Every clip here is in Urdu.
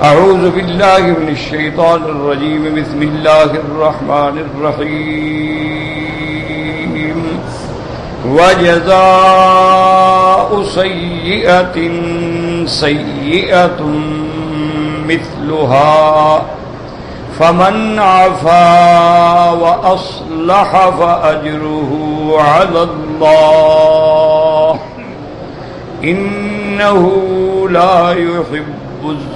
اعوذ باللہ من الشیطان الرجیم بسم اللہ الرحمن الرحیم وجزاء سیئۃ سیئۃ مثلها فمن عفا واصلح فاجرہ علی اللہ انہ لا يحب الظالمين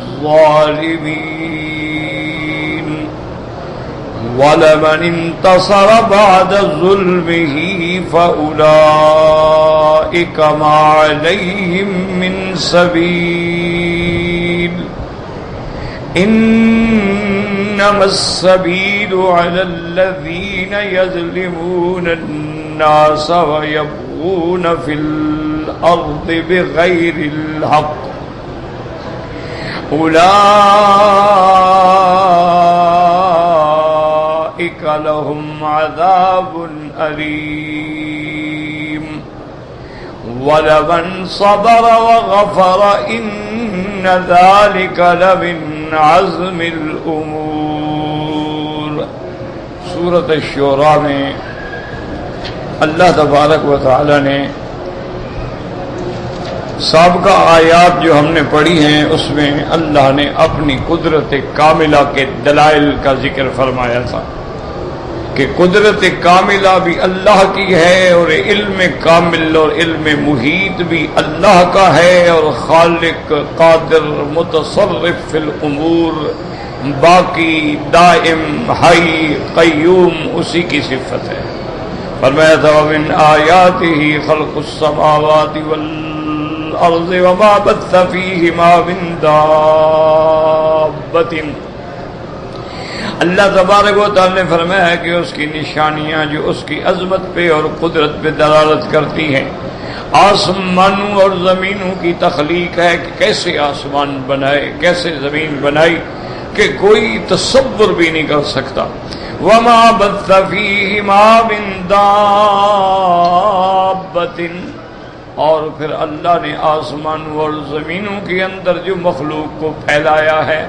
ولمن انتصر بعد ظلمه فأولئك ما عليهم من سبيل إنما السبيل على الذين يظلمون الناس ويبغون في الأرض بغير الحق أولئك لهم عذاب أليم ولمن صبر وغفر إن ذلك لمن عزم الأمور. سورۃ الشعراء میں اللہ تبارک و تعالی نے سابقہ آیات جو ہم نے پڑھی ہیں اس میں اللہ نے اپنی قدرت کاملہ کے دلائل کا ذکر فرمایا تھا کہ قدرت کاملہ بھی اللہ کی ہے اور علم کامل اور علم محیط بھی اللہ کا ہے اور خالق قادر متصرف فی الامور باقی دائم حی قیوم اسی کی صفت ہے. فرمایا تھا ومن آیاتہ خلق السماوات والارض وما بث فیہما من دابۃ. اللہ تبارک و تعالی نے فرمایا ہے کہ اس کی نشانیاں جو اس کی عظمت پہ اور قدرت پہ دلالت کرتی ہیں. آسمانوں اور زمینوں کی تخلیق ہے کہ کیسے آسمان بنائے کیسے زمین بنائی کہ کوئی تصور بھی نہیں کر سکتا. وما بث فیہما من دابۃ اور پھر اللہ نے آسمانوں اور زمینوں کے اندر جو مخلوق کو پھیلایا ہے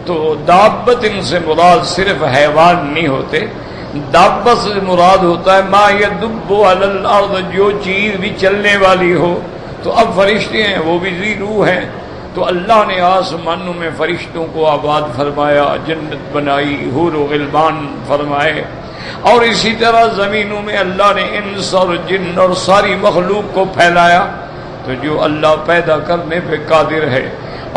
تو دابت ان سے مراد صرف حیوان نہیں ہوتے. دابت سے مراد ہوتا ہے ما یدب علی الارض جو چیز بھی چلنے والی ہو. تو اب فرشتے ہیں وہ بھی ذی روح ہیں تو اللہ نے آسمانوں میں فرشتوں کو آباد فرمایا جنت بنائی حور و غلمان فرمائے اور اسی طرح زمینوں میں اللہ نے انس اور جن اور ساری مخلوق کو پھیلایا. تو جو اللہ پیدا کرنے پہ قادر ہے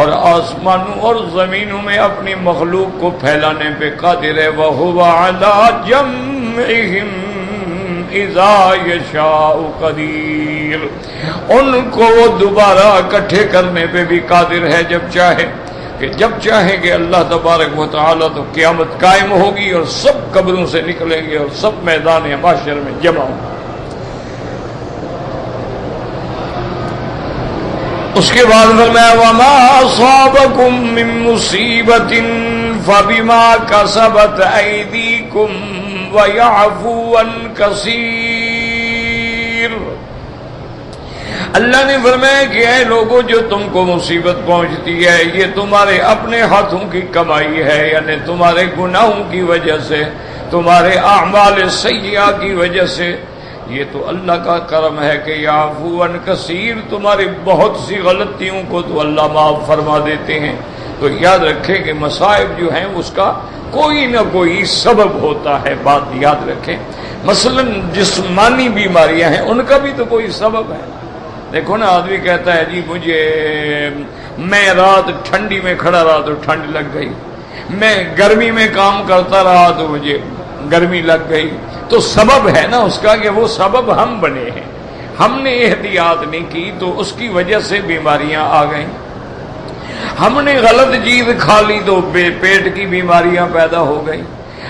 اور آسمانوں اور زمینوں میں اپنی مخلوق کو پھیلانے پہ قادر ہے وَهُوَ عَلَى جَمْعِهِمْ إِذَا يَشَاءُ قَدِيرٌ. ان کو وہ دوبارہ اکٹھے کرنے پہ بھی قادر ہے جب چاہے کہ جب چاہیں گے اللہ تبارک و تعالی تو قیامت قائم ہوگی اور سب قبروں سے نکلیں گے اور سب میدان محشر میں جمع ہوں گے. اس کے بعد فرمایا وما اصابکم من مصیبت فبما کسبت ایدیکم ویعفو عن کثیر. اللہ نے فرمایا کہ اے لوگوں جو تم کو مصیبت پہنچتی ہے یہ تمہارے اپنے ہاتھوں کی کمائی ہے یعنی تمہارے گناہوں کی وجہ سے تمہارے اعمال سیئہ کی وجہ سے. یہ تو اللہ کا کرم ہے کہ یعفو عن کثیر تمہاری بہت سی غلطیوں کو تو اللہ معاف فرما دیتے ہیں. تو یاد رکھیں کہ مصائب جو ہیں اس کا کوئی نہ کوئی سبب ہوتا ہے. بات یاد رکھیں مثلا جسمانی بیماریاں ہیں ان کا بھی تو کوئی سبب ہے. دیکھو نا آدمی کہتا ہے جی میں رات ٹھنڈی میں کھڑا رہا تو ٹھنڈ لگ گئی, میں گرمی میں کام کرتا رہا تو مجھے گرمی لگ گئی. تو سبب ہے نا اس کا کہ وہ سبب ہم بنے ہیں, ہم نے احتیاط نہیں کی تو اس کی وجہ سے بیماریاں آ گئیں. ہم نے غلط چیز کھا لی تو پیٹ کی بیماریاں پیدا ہو گئی.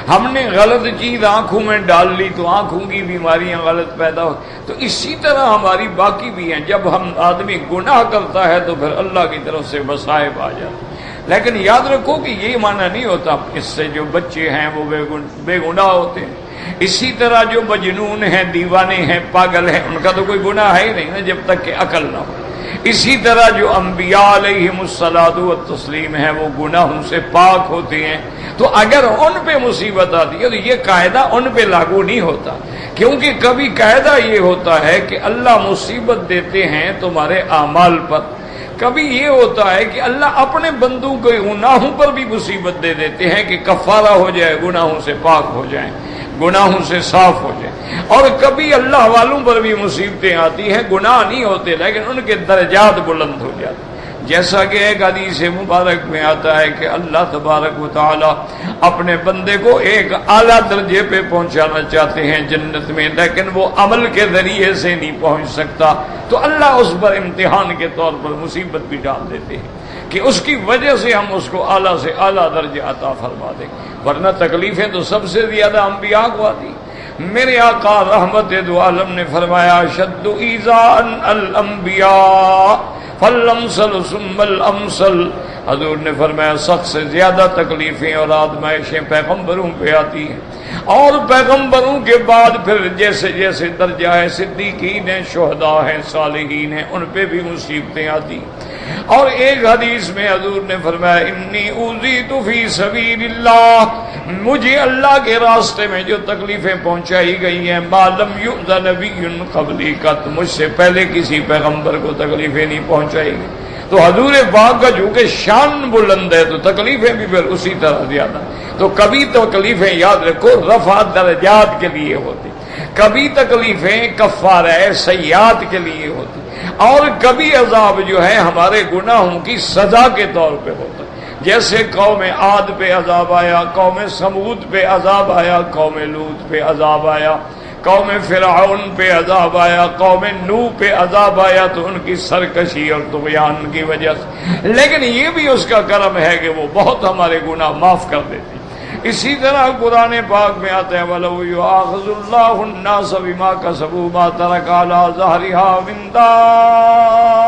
ہم نے غلط چیز آنکھوں میں ڈال لی تو آنکھوں کی بیماریاں غلط پیدا ہو. تو اسی طرح ہماری باقی بھی ہیں. جب ہم آدمی گناہ کرتا ہے تو پھر اللہ کی طرف سے مصائب آ جاتے. لیکن یاد رکھو کہ یہ معنی نہیں ہوتا اس سے جو بچے ہیں وہ بے گناہ ہوتے ہیں. اسی طرح جو مجنون ہیں دیوانے ہیں پاگل ہیں ان کا تو کوئی گناہ ہے ہی نہیں نا جب تک کہ عقل نہ ہو. اسی طرح جو انبیاء علیہم الصلاۃ والتسلیم ہیں وہ گناہوں سے پاک ہوتے ہیں، تو اگر ان پہ مصیبت آتی ہے تو یہ قاعدہ ان پہ لاگو نہیں ہوتا، کیونکہ کبھی قاعدہ یہ ہوتا ہے کہ اللہ مصیبت دیتے ہیں تمہارے اعمال پر، کبھی یہ ہوتا ہے کہ اللہ اپنے بندوں کے گناہوں پر بھی مصیبت دے دیتے ہیں کہ کفارہ ہو جائے، گناہوں سے پاک ہو جائیں، گناہوں سے صاف ہو جائیں۔ اور کبھی اللہ والوں پر بھی مصیبتیں آتی ہیں، گناہ نہیں ہوتے لیکن ان کے درجات بلند ہو جاتے ہیں، جیسا کہ ایک حدیث مبارک میں آتا ہے کہ اللہ تبارک و تعالی اپنے بندے کو ایک اعلیٰ درجے پہ پہنچانا چاہتے ہیں جنت میں، لیکن وہ عمل کے ذریعے سے نہیں پہنچ سکتا، تو اللہ اس پر امتحان کے طور پر مصیبت بھی ڈال دیتے ہیں کہ اس کی وجہ سے ہم اس کو اعلیٰ سے اعلیٰ درجہ عطا فرما دیں، ورنہ تکلیفیں تو سب سے زیادہ انبیاء کو آتی۔ میرے آقا رحمت دو عالم نے فرمایا شد ایذاء الانبیاء فالامثل ثم الامثل، حضور نے فرمایا سخت سے زیادہ تکلیفیں اور آزمائشیں پیغمبروں پہ آتی ہیں، اور پیغمبروں کے بعد پھر جیسے جیسے درجہ ہے صدیقین ہیں، شہداء ہیں، صالحین ہیں، ان پہ بھی مصیبتیں آتی ہیں۔ اور ایک حدیث میں حضور نے فرمایا انی اوذیت فی سبیل اللہ، مجھے اللہ کے راستے میں جو تکلیفیں پہنچائی گئی ہیں ما لم یؤذ نبی قبلی، قط مجھ سے پہلے کسی پیغمبر کو تکلیفیں نہیں پہنچائی گئی۔ تو حضور پاک کا چونکہ شان بلند ہے تو تکلیفیں بھی پھر اسی طرح زیادہ، تو کبھی تکلیفیں یاد رکھو رفع درجات کے لیے ہوتی، کبھی تکلیفیں کفارہ سیئات کے لیے ہوتی، اور کبھی عذاب جو ہے ہمارے گناہوں کی سزا کے طور پہ ہوتا ہے، جیسے قوم عاد پہ عذاب آیا، قوم سمود پہ عذاب آیا، قوم لوط پہ عذاب آیا، قوم فرعون پہ عذاب آیا، قوم نوح پہ عذاب آیا، تو ان کی سرکشی اور طغیان کی وجہ سے، لیکن یہ بھی اس کا کرم ہے کہ وہ بہت ہمارے گناہ معاف کر دیتی۔ اسی طرح قرآن پاک میں آتے ہیں وَلَوْ يُؤَاخِذُ اللَّهُ النَّاسَ بِمَا كَسَبُوا مَا تَرَكَ عَلَى ظَهْرِهَا مِن دَابَّةٍ،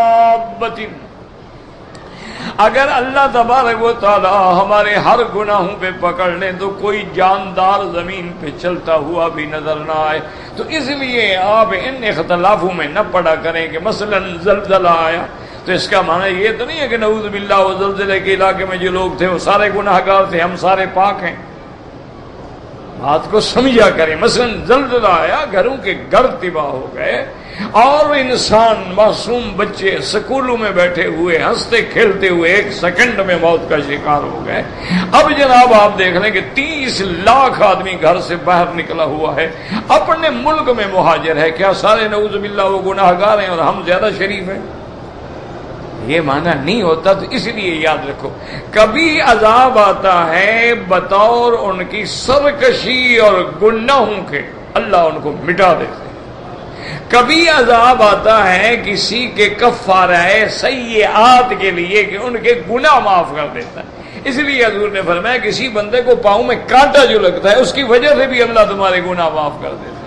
اگر اللہ تبارک و تعالی ہمارے ہر گناہوں پہ پکڑ لیں تو کوئی جاندار زمین پہ چلتا ہوا بھی نظر نہ آئے، تو اس لیے آپ ان اختلافوں میں نہ پڑا کریں کہ مثلا زلزلہ آیا تو اس کا معنی یہ تو نہیں ہے کہ نعوذ باللہ وہ زلزلے کے علاقے میں جو لوگ تھے وہ سارے گناہ گار تھے، ہم سارے پاک ہیں، بات کو سمجھا کریں۔ مثلا زلزلہ آیا، گھروں کے گھر تباہ ہو گئے، اور انسان معصوم بچے سکولوں میں بیٹھے ہوئے ہنستے کھیلتے ہوئے ایک سیکنڈ میں موت کا شکار ہو گئے۔ اب جناب آپ دیکھ لیں کہ 30 لاکھ آدمی گھر سے باہر نکلا ہوا ہے، اپنے ملک میں مہاجر ہے، کیا سارے نعوذ باللہ وہ گناہ گار ہیں اور ہم زیادہ شریف ہیں؟ یہ معنی نہیں ہوتا، تو اس لیے یاد رکھو کبھی عذاب آتا ہے بطور ان کی سرکشی اور گناہوں کے، اللہ ان کو مٹا دیتے، کبھی عذاب آتا ہے کسی کے کفارہ سیئات کے لیے کہ ان کے گناہ معاف کر دیتا ہے۔ اس لیے حضور نے فرمایا کسی بندے کو پاؤں میں کانٹا جو لگتا ہے اس کی وجہ سے بھی اللہ تمہارے گناہ معاف کر دیتا ہے۔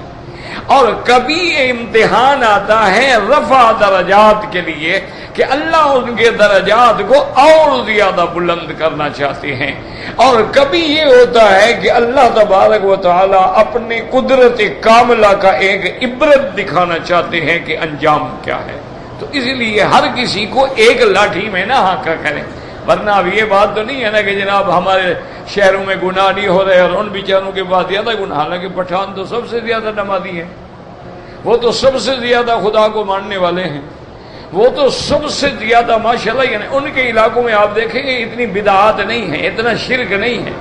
اور کبھی امتحان آتا ہے رفع درجات کے لیے کہ اللہ ان کے درجات کو اور زیادہ بلند کرنا چاہتے ہیں، اور کبھی یہ ہوتا ہے کہ اللہ تبارک و تعالی اپنی قدرت کاملہ کا ایک عبرت دکھانا چاہتے ہیں کہ انجام کیا ہے، تو اس لیے ہر کسی کو ایک لاٹھی میں نہ ہانکا کریں، ورنہ اب یہ بات تو نہیں ہے نا کہ جناب ہمارے شہروں میں گناہ نہیں ہو رہے اور ان بیچاروں کے بعد زیادہ گناہ، حالانکہ پٹھان تو سب سے زیادہ نمازی ہیں، وہ تو سب سے زیادہ خدا کو ماننے والے ہیں، وہ تو سب سے زیادہ ماشاءاللہ، یعنی ان کے علاقوں میں آپ دیکھیں گے اتنی بدعات نہیں ہے، اتنا شرک نہیں ہے،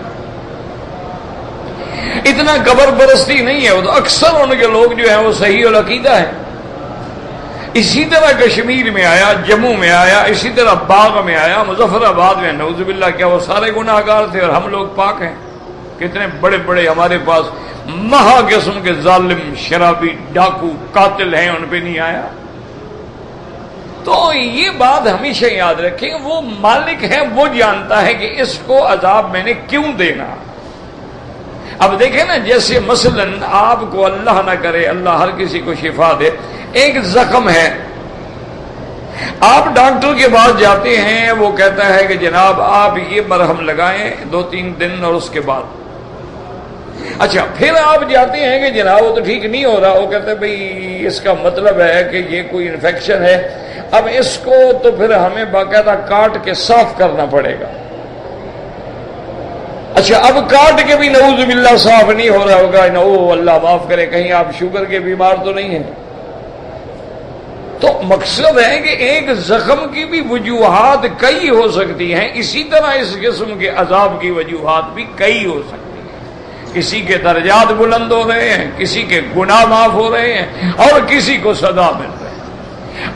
اتنا قبر پرستی نہیں ہے، وہ تو اکثر ان کے لوگ جو ہیں وہ صحیح العقیدہ ہیں۔ اسی طرح کشمیر میں آیا، جموں میں آیا، اسی طرح باغ میں آیا، مظفر آباد میں، نعوذ باللہ کیا وہ سارے گناہ گار تھے اور ہم لوگ پاک ہیں؟ کتنے بڑے بڑے ہمارے پاس مہا قسم کے ظالم شرابی ڈاکو قاتل ہیں، ان پہ نہیں آیا؟ تو یہ بات ہمیشہ یاد رکھیں، وہ مالک ہے، وہ جانتا ہے کہ اس کو عذاب میں نے کیوں دینا۔ اب دیکھیں نا، جیسے مثلا آپ کو اللہ نہ کرے، اللہ ہر کسی کو شفا دے، ایک زخم ہے، آپ ڈاکٹر کے پاس جاتے ہیں، وہ کہتا ہے کہ جناب آپ یہ مرہم لگائیں 2-3 دن اور اس کے بعد، اچھا پھر آپ جاتے ہیں کہ جناب وہ تو ٹھیک نہیں ہو رہا، وہ کہتے ہیں بھئی اس کا مطلب ہے کہ یہ کوئی انفیکشن ہے، اب اس کو تو پھر ہمیں باقاعدہ کاٹ کے صاف کرنا پڑے گا. اچھا اب کاٹ کے بھی نعوذ باللہ صاف نہیں ہو رہا ہوگا، او اللہ معاف کرے کہیں آپ شوگر کے بیمار تو نہیں ہیں. تو مقصد ہے کہ ایک زخم کی بھی وجوہات کئی ہو سکتی ہیں، اسی طرح اس قسم کے عذاب کی وجوہات بھی کئی ہو سکتی ہیں. کسی کے درجات بلند ہو رہے ہیں، کسی کے گناہ معاف ہو رہے ہیں، اور کسی کو سزا مل رہی ہے.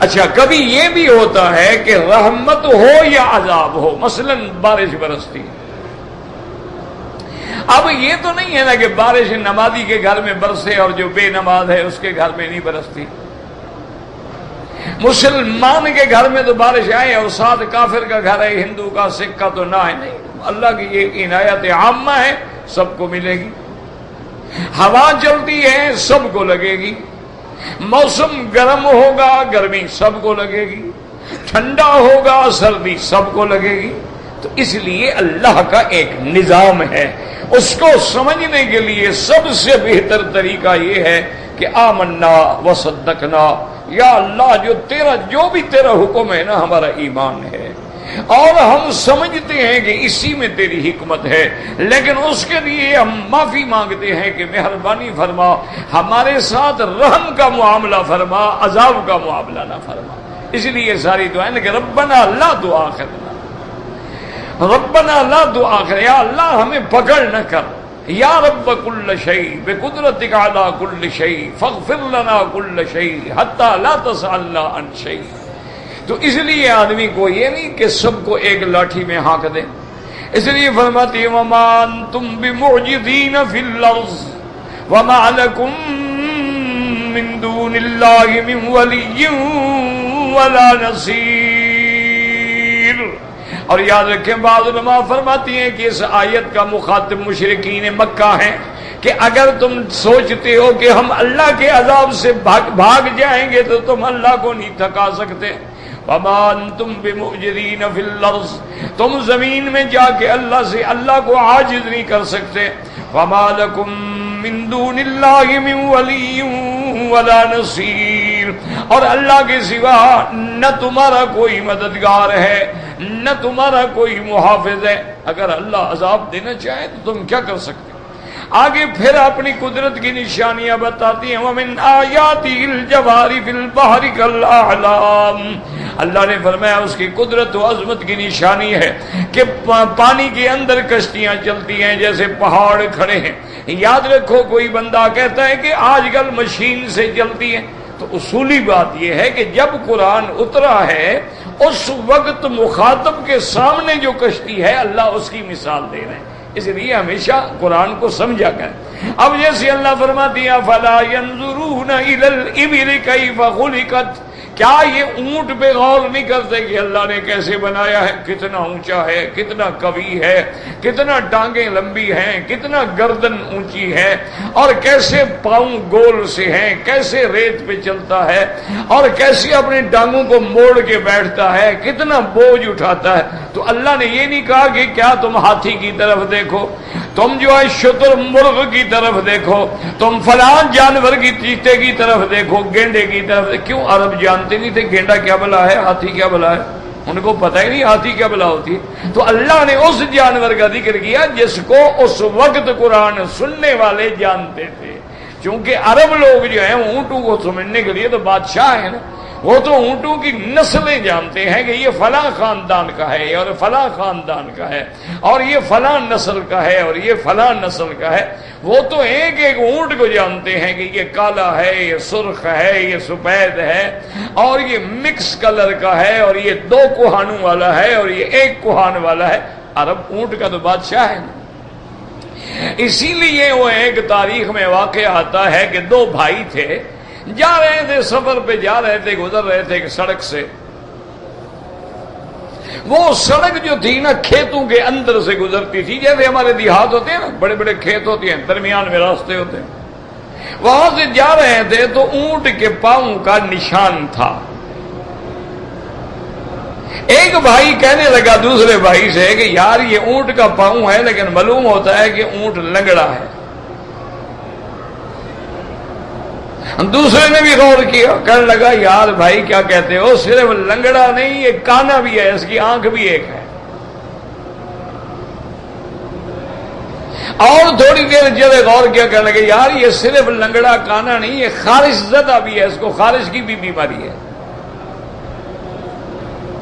اچھا کبھی یہ بھی ہوتا ہے کہ رحمت ہو یا عذاب ہو، مثلا بارش برستی ہے. اب یہ تو نہیں ہے نا کہ بارش نمازی کے گھر میں برسے اور جو بے نماز ہے اس کے گھر میں نہیں برستی. مسلمان کے گھر میں تو بارش آئے اور ساتھ کافر کا گھر ہے، ہندو کا سکھ کا تو نہ ہے. نہیں، اللہ کی یہ عنایت عامہ ہے، سب کو ملے گی. ہوا چلتی ہے سب کو لگے گی، موسم گرم ہوگا گرمی سب کو لگے گی، ٹھنڈا ہوگا سردی سب کو لگے گی. تو اس لیے اللہ کا ایک نظام ہے، اس کو سمجھنے کے لیے سب سے بہتر طریقہ یہ ہے کہ آمنا وصدقنا، یا اللہ جو بھی تیرا حکم ہے نا ہمارا ایمان ہے، اور ہم سمجھتے ہیں کہ اسی میں تیری حکمت ہے، لیکن اس کے لیے ہم معافی مانگتے ہیں کہ مہربانی فرما، ہمارے ساتھ رحم کا معاملہ فرما، عذاب کا معاملہ نہ فرما. اس لیے ساری دعائیں کہ ربنا لا تؤاخذنا، ربنا لا تؤاخذنا، یا اللہ ہمیں پکڑ نہ کر، یا رب کل شیء بقدرتک علی کل شیء فاغفر لنا کل شیء حتی لا تسألنا عن شیء. تو اس لیے آدمی کو یہ نہیں کہ سب کو ایک لاٹھی میں ہانک دے. اس لیے فرماتی ہے وما انتم بمعجزین فی الارض وما لکم من دون اللہ من ولی ولا نصیر. اور یاد رکھیں بعض علماء فرماتی ہیں کہ اس آیت کا مخاطب مشرکین مکہ ہیں کہ اگر تم سوچتے ہو کہ ہم اللہ کے عذاب سے بھاگ جائیں گے تو تم اللہ کو نہیں تھکا سکتے. وما انتم بمعجزین فی الارض، تم زمین میں جا کے اللہ سے اللہ کو عاجز نہیں کر سکتے. وما لکم من دون اللہ من ولی ولا نصیر، اور اللہ کے سوا نہ تمہارا کوئی مددگار ہے نہ تمہارا کوئی محافظ ہے. اگر اللہ عذاب دینا چاہے تو تم کیا کر سکتے؟ آگے پھر اپنی قدرت کی نشانیاں بتاتی ہیں وَمِنْ آیَاتِهِ الْجَوَارِ فِي الْبَحْرِ كَالْأَعْلَامِ. اللہ نے فرمایا اس کی قدرت و عظمت کی نشانی ہے کہ پانی کے اندر کشتیاں چلتی ہیں جیسے پہاڑ کھڑے ہیں. یاد رکھو کوئی بندہ کہتا ہے کہ آج کل مشین سے چلتی ہے، تو اصولی بات یہ ہے کہ جب قرآن اترا ہے اس وقت مخاطب کے سامنے جو کشتی ہے اللہ اس کی مثال دے رہے ہیں. اس لیے ہمیشہ قرآن کو سمجھا کریں. اب جیسے اللہ فرماتی ہے فَلَا يَنظُرُونَ إِلَى الْإِبِلِ كَيْفَ خُلِقَتْ، کیا یہ اونٹ پہ غور نہیں کرتے کہ اللہ نے کیسے بنایا ہے، کتنا اونچا ہے، کتنا قوی ہے، کتنا ٹانگیں لمبی ہیں، کتنا گردن اونچی ہے، اور کیسے پاؤں گول سے ہیں، کیسے ریت پہ چلتا ہے، اور کیسے اپنی ٹانگوں کو موڑ کے بیٹھتا ہے، کتنا بوجھ اٹھاتا ہے. تو اللہ نے یہ نہیں کہا کہ کیا تم ہاتھی کی طرف دیکھو، تم جو ہے شتر مرغ کی طرف دیکھو، تم فلاں جانور کی چیتے کی طرف دیکھو، گینڈے کی طرف دیکھو. کیوں عرب جانتے نہیں تھے گینڈا کیا بلا ہے، ہاتھی کیا بلا ہے، ان کو پتہ ہی نہیں ہاتھی کیا بلا ہوتی ہے. تو اللہ نے اس جانور کا ذکر کیا جس کو اس وقت قرآن سننے والے جانتے تھے. چونکہ عرب لوگ جو ہیں اونٹوں کو سمجھنے کے لیے تو بادشاہ ہیں نا، وہ تو اونٹوں کی نسلیں جانتے ہیں کہ یہ فلاں خاندان کا ہے اور فلاں خاندان کا ہے اور یہ فلاں نسل کا ہے اور یہ فلاں نسل کا ہے. وہ تو ایک ایک اونٹ کو جانتے ہیں کہ یہ کالا ہے، یہ سرخ ہے، یہ سفید ہے، اور یہ مکس کلر کا ہے، اور یہ 2 کوہانوں والا ہے اور یہ 1 کوہان والا ہے. عرب اونٹ کا تو بادشاہ ہے. اسی لیے وہ ایک تاریخ میں واقع آتا ہے کہ 2 بھائی تھے، جا رہے تھے، سفر پہ جا رہے تھے، گزر رہے تھے ایک سڑک سے. وہ سڑک جو تھی نا کھیتوں کے اندر سے گزرتی تھی، جیسے ہمارے دیہات ہوتے ہیں نا، بڑے بڑے کھیت ہوتے ہیں، درمیان میں راستے ہوتے ہیں. وہاں سے جا رہے تھے تو اونٹ کے پاؤں کا نشان تھا. ایک بھائی کہنے لگا دوسرے بھائی سے کہ یار یہ اونٹ کا پاؤں ہے لیکن معلوم ہوتا ہے کہ اونٹ لنگڑا ہے. دوسرے نے بھی غور کیا، کہنے لگا یار بھائی کیا کہتے ہو، صرف لنگڑا نہیں یہ کانا بھی ہے، اس کی آنکھ بھی ایک ہے۔ اور تھوڑی دیر جب غور کیا، کہنے لگے یار یہ صرف لنگڑا کانا نہیں، یہ خارش زدہ بھی ہے، اس کو خارش کی بھی بیماری ہے۔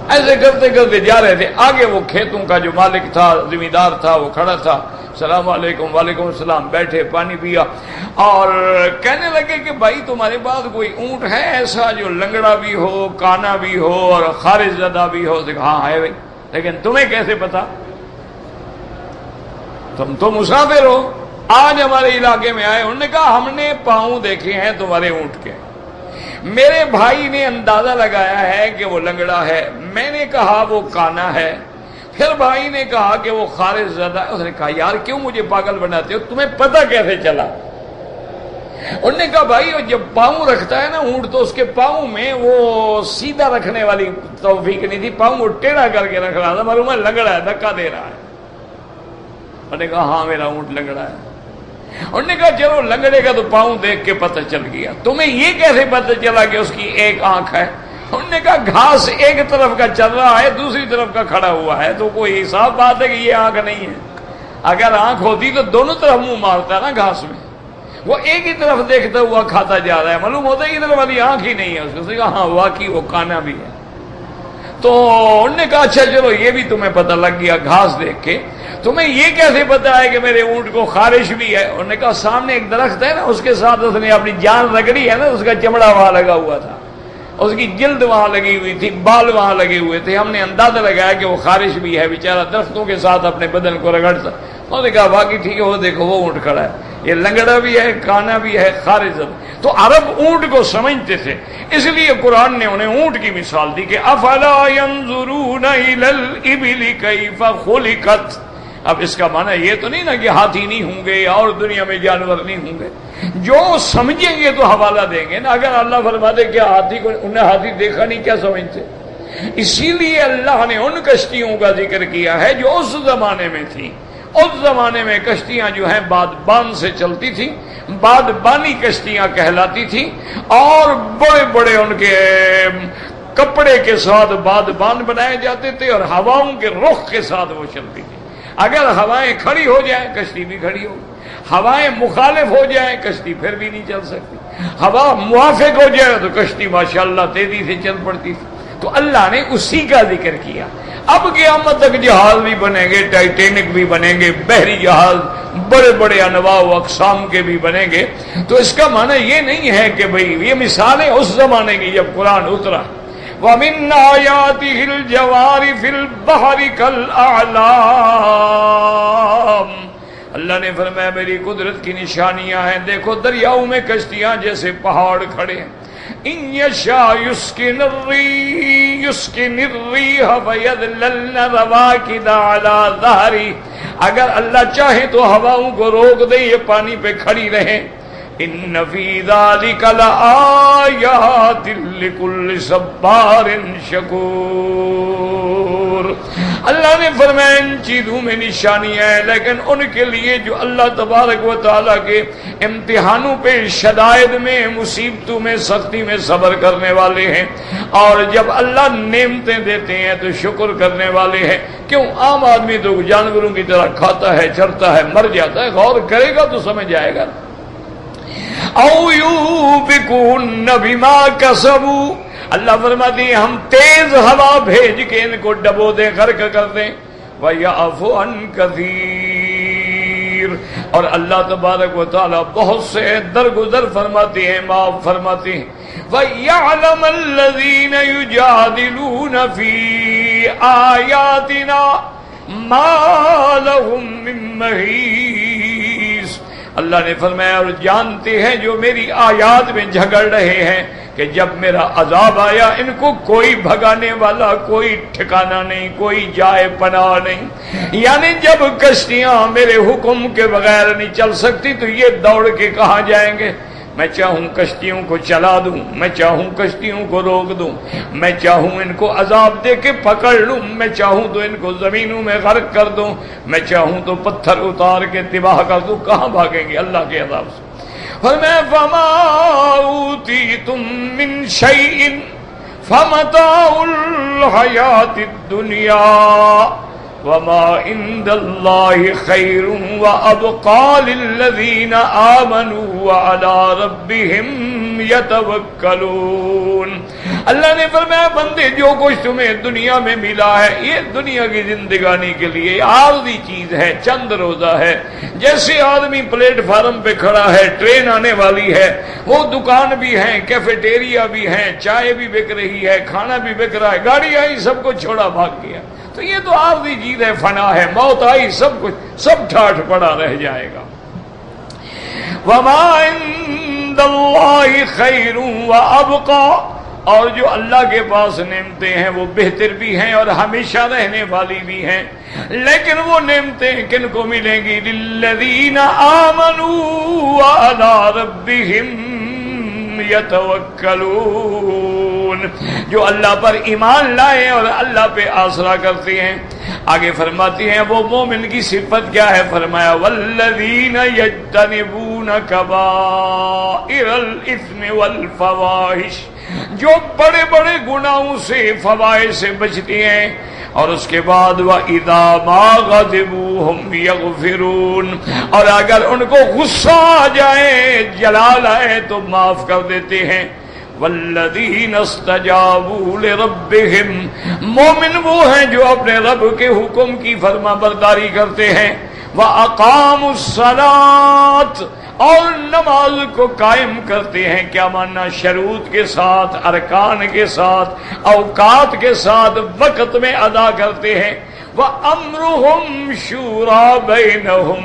ایسے کرتے کرتے جا رہے تھے، آگے وہ کھیتوں کا جو مالک تھا، زمیندار تھا، وہ کھڑا تھا، السلام علیکم، وعلیکم السلام، بیٹھے پانی پیا اور کہنے لگے کہ بھائی تمہارے پاس کوئی اونٹ ہے ایسا جو لنگڑا بھی ہو، کانا بھی ہو اور خارش زدہ بھی ہو؟ ہاں ہے بھائی، لیکن تمہیں کیسے پتا؟ تم تو مسافر ہو، آج ہمارے علاقے میں آئے۔ انہوں نے کہا ہم نے پاؤں دیکھے ہیں تمہارے اونٹ کے، میرے بھائی نے اندازہ لگایا ہے کہ وہ لنگڑا ہے، میں نے کہا وہ کانا ہے، پھر بھائی نے کہا کہ وہ خارش زدہ ہے۔ اس نے کہا یار کیوں مجھے پاگل بناتے ہو، تمہیں پتہ کیسے چلا؟ انہوں نے کہا بھائی جب پاؤں رکھتا ہے نا اونٹ تو اس کے پاؤں میں وہ سیدھا رکھنے والی توفیق نہیں تھی، پاؤں وہ ٹیڑھا کر کے رکھ رہا تھا، معلوم ہے لنگڑا ہے، دھکا دے رہا ہے۔ انہوں نے کہا ہاں میرا اونٹ لنگڑا ہے۔ انہوں نے کہا چلو لنگڑے کا تو پاؤں دیکھ کے پتہ چل گیا، تمہیں یہ کیسے پتہ چلا کہ اس کی ایک آنکھ ہے؟ انہوں نے کہا گھاس ایک طرف کا چل رہا ہے، دوسری طرف کا کھڑا ہوا ہے، تو کوئی صاف بات ہے کہ یہ آنکھ نہیں ہے۔ اگر آنکھ ہوتی تو دونوں طرف منہ مارتا ہے نا گھاس میں، وہ ایک ہی طرف دیکھتا ہوا کھاتا جا رہا ہے، معلوم ہوتا ہے ادھر والی آنکھ ہی نہیں ہے اس کو۔ کہا ہاں واقعی وہ کانا بھی ہے۔ تو انہوں نے کہا اچھا چلو یہ بھی تمہیں پتہ لگ گیا گھاس دیکھ کے، تمہیں یہ کیسے پتا ہے کہ میرے اونٹ کو خارش بھی ہے؟ انہوں نے کہا سامنے ایک درخت ہے نا، اس کے ساتھ اس نے اپنی جان رگڑی ہے نا، اس کا چمڑا وہاں لگا ہوا تھا، اس کی جلد وہاں لگی ہوئی تھی، بال وہاں لگے ہوئے تھے، ہم نے اندازہ لگایا کہ وہ خارش بھی ہے، بیچارہ درختوں کے ساتھ اپنے بدن کو رگڑتا۔ انہوں نے کہا باقی ٹھیک ہے، وہ دیکھو وہ اونٹ کھڑا ہے، یہ لنگڑا بھی ہے، کانا بھی ہے، خارش بھی۔ تو عرب اونٹ کو سمجھتے تھے، اس لیے قرآن نے انہیں اونٹ کی مثال دی کہ افلا ينظرون الى الابل کیف خلقت۔ اب اس کا معنی یہ تو نہیں نا کہ ہاتھی نہیں ہوں گے اور دنیا میں جانور نہیں ہوں گے، جو سمجھیں گے تو حوالہ دیں گے نا۔ اگر اللہ فرماتے کیا ہاتھی کو، انہیں ہاتھی دیکھا نہیں، کیا سمجھتے؟ اسی لیے اللہ نے ان کشتیوں کا ذکر کیا ہے جو اس زمانے میں تھی۔ اس زمانے میں کشتیاں جو ہیں بادبان سے چلتی تھیں، بادبانی کشتیاں کہلاتی تھیں، اور بڑے بڑے ان کے کپڑے کے ساتھ بادبان بنائے جاتے تھے اور ہواؤں کے رخ کے ساتھ وہ چلتی تھی۔ اگر ہوائیں کھڑی ہو جائیں کشتی بھی کھڑی ہو، ہوائیں مخالف ہو جائیں کشتی پھر بھی نہیں چل سکتی، ہوا موافق ہو جائے تو کشتی ماشاءاللہ تیزی سے چل پڑتی تھی۔ تو اللہ نے اسی کا ذکر کیا۔ اب قیامت تک جہاز بھی بنیں گے، ٹائٹینک بھی بنیں گے، بحری جہاز بڑے بڑے انواع و اقسام کے بھی بنیں گے۔ تو اس کا معنی یہ نہیں ہے کہ بھئی یہ مثالیں اس زمانے کی جب قرآن اترا۔ وَمِنْ آيَاتِهِ الْجَوَارِ فِي الْبَحْرِ كَالْأَعْلَامِ۔ اللہ نے فرمایا میری قدرت کی نشانیاں ہیں، دیکھو دریاؤں میں کشتیاں جیسے پہاڑ کھڑے ہیں۔ إِن يَشَاءْ يُسْكِنِ الرِّيحَ فَيَظْلَلْنَ رَوَاكِدَ عَلَى ظَهْرِهِ۔ اگر اللہ چاہے تو ہواؤں کو روک دے، یہ پانی پہ کھڑی رہیں۔ ان فی ذلک لآیات لکل صبار شکور۔ اللہ نے فرمایا ان چیزوں میں نشانیاں ہیں، لیکن ان کے لیے جو اللہ تبارک و تعالیٰ کے امتحانوں پہ، شدائد میں، مصیبتوں میں، سختی میں صبر کرنے والے ہیں، اور جب اللہ نعمتیں دیتے ہیں تو شکر کرنے والے ہیں۔ کیوں؟ عام آدمی تو جانوروں کی طرح کھاتا ہے، چرتا ہے، مر جاتا ہے، غور کرے گا تو سمجھ آئے گا۔ او یوبکون بما کسبوا، اللہ فرماتے ہیں ہم تیز ہوا بھیج کے ان کو ڈبو دیں، غرق کر دیں۔ وَيَعْفُ عَنْ كَثِيرٍ، اور اللہ تبارک و تعالیٰ بہت سے درگزر فرماتے ہیں، معاف فرماتے ہیں۔ وَيَعْلَمَ الَّذِينَ يُجَادِلُونَ فِي آيَاتِنَا مَا لَهُم مِّن مَّحِيصٍ۔ اللہ نے فرمایا اور جانتے ہیں جو میری آیات میں جھگڑ رہے ہیں کہ جب میرا عذاب آیا ان کو کوئی بھگانے والا، کوئی ٹھکانہ نہیں، کوئی جائے پناہ نہیں۔ یعنی جب کشتیاں میرے حکم کے بغیر نہیں چل سکتی تو یہ دوڑ کے کہاں جائیں گے؟ میں چاہوں کشتیوں کو چلا دوں، میں چاہوں کشتیوں کو روک دوں، میں چاہوں ان کو عذاب دے کے پکڑ لوں، میں چاہوں تو ان کو زمینوں میں غرق کر دوں، میں چاہوں تو پتھر اتار کے تباہ کر دوں، کہاں بھاگیں گے اللہ کے عذاب سے؟ فرمایا فما اوتیتم من شیء فمتاع الحیات الدنیا وما عند اللہ خیر وابقى للذین آمنوا وعلی ربہم یتوکلون. اللہ نے فرمایا بندے جو کچھ تمہیں دنیا میں ملا ہے یہ دنیا کی زندگانی کے لیے عارضی چیز ہے، چند روزہ ہے. جیسے آدمی پلیٹ فارم پہ کھڑا ہے، ٹرین آنے والی ہے، وہ دکان بھی ہیں، کیفیٹیریا بھی ہیں، چائے بھی بک رہی ہے، کھانا بھی بک رہا ہے، گاڑی آئی سب کو چھوڑا بھاگ گیا. تو یہ تو عارضی چیز ہے، فنا ہے، موت آئی سب کچھ سب ٹھاٹھ پڑا رہ جائے گا. وما عند اللہ خیر وابقى، اور جو اللہ کے پاس نعمتیں ہیں وہ بہتر بھی ہیں اور ہمیشہ رہنے والی بھی ہیں. لیکن وہ نعمتیں کن کو ملیں گی؟ للذین آمنوا وعلی ربہم یتوکلون، جو اللہ پر ایمان لائے اور اللہ پہ آسرا کرتے ہیں. آگے فرماتی ہیں وہ مومن کی صفت کیا ہے؟ فرمایا والذین یجتنبون کبائر الاثم والفواحش، جو بڑے بڑے گناہوں سے فواحش سے بچتے ہیں. اور اس کے بعد وَإِذَا مَا غَضِبُوا هُمْ يَغْفِرُونَ، اور اگر ان کو غصہ آ جائے، جلال آئے تو معاف کر دیتے ہیں. وَالَّذِينَ اسْتَجَابُوا لِرَبِّهِمْ، مومن وہ ہیں جو اپنے رب کے حکم کی فرما برداری کرتے ہیں. وَأَقَامُوا الصَّلَاةَ، اور نماز کو قائم کرتے ہیں. کیا ماننا؟ شروط کے ساتھ، ارکان کے ساتھ، اوقات کے ساتھ، وقت میں ادا کرتے ہیں. وَأَمْرُهُمْ شُورَىٰ بَيْنَهُمْ،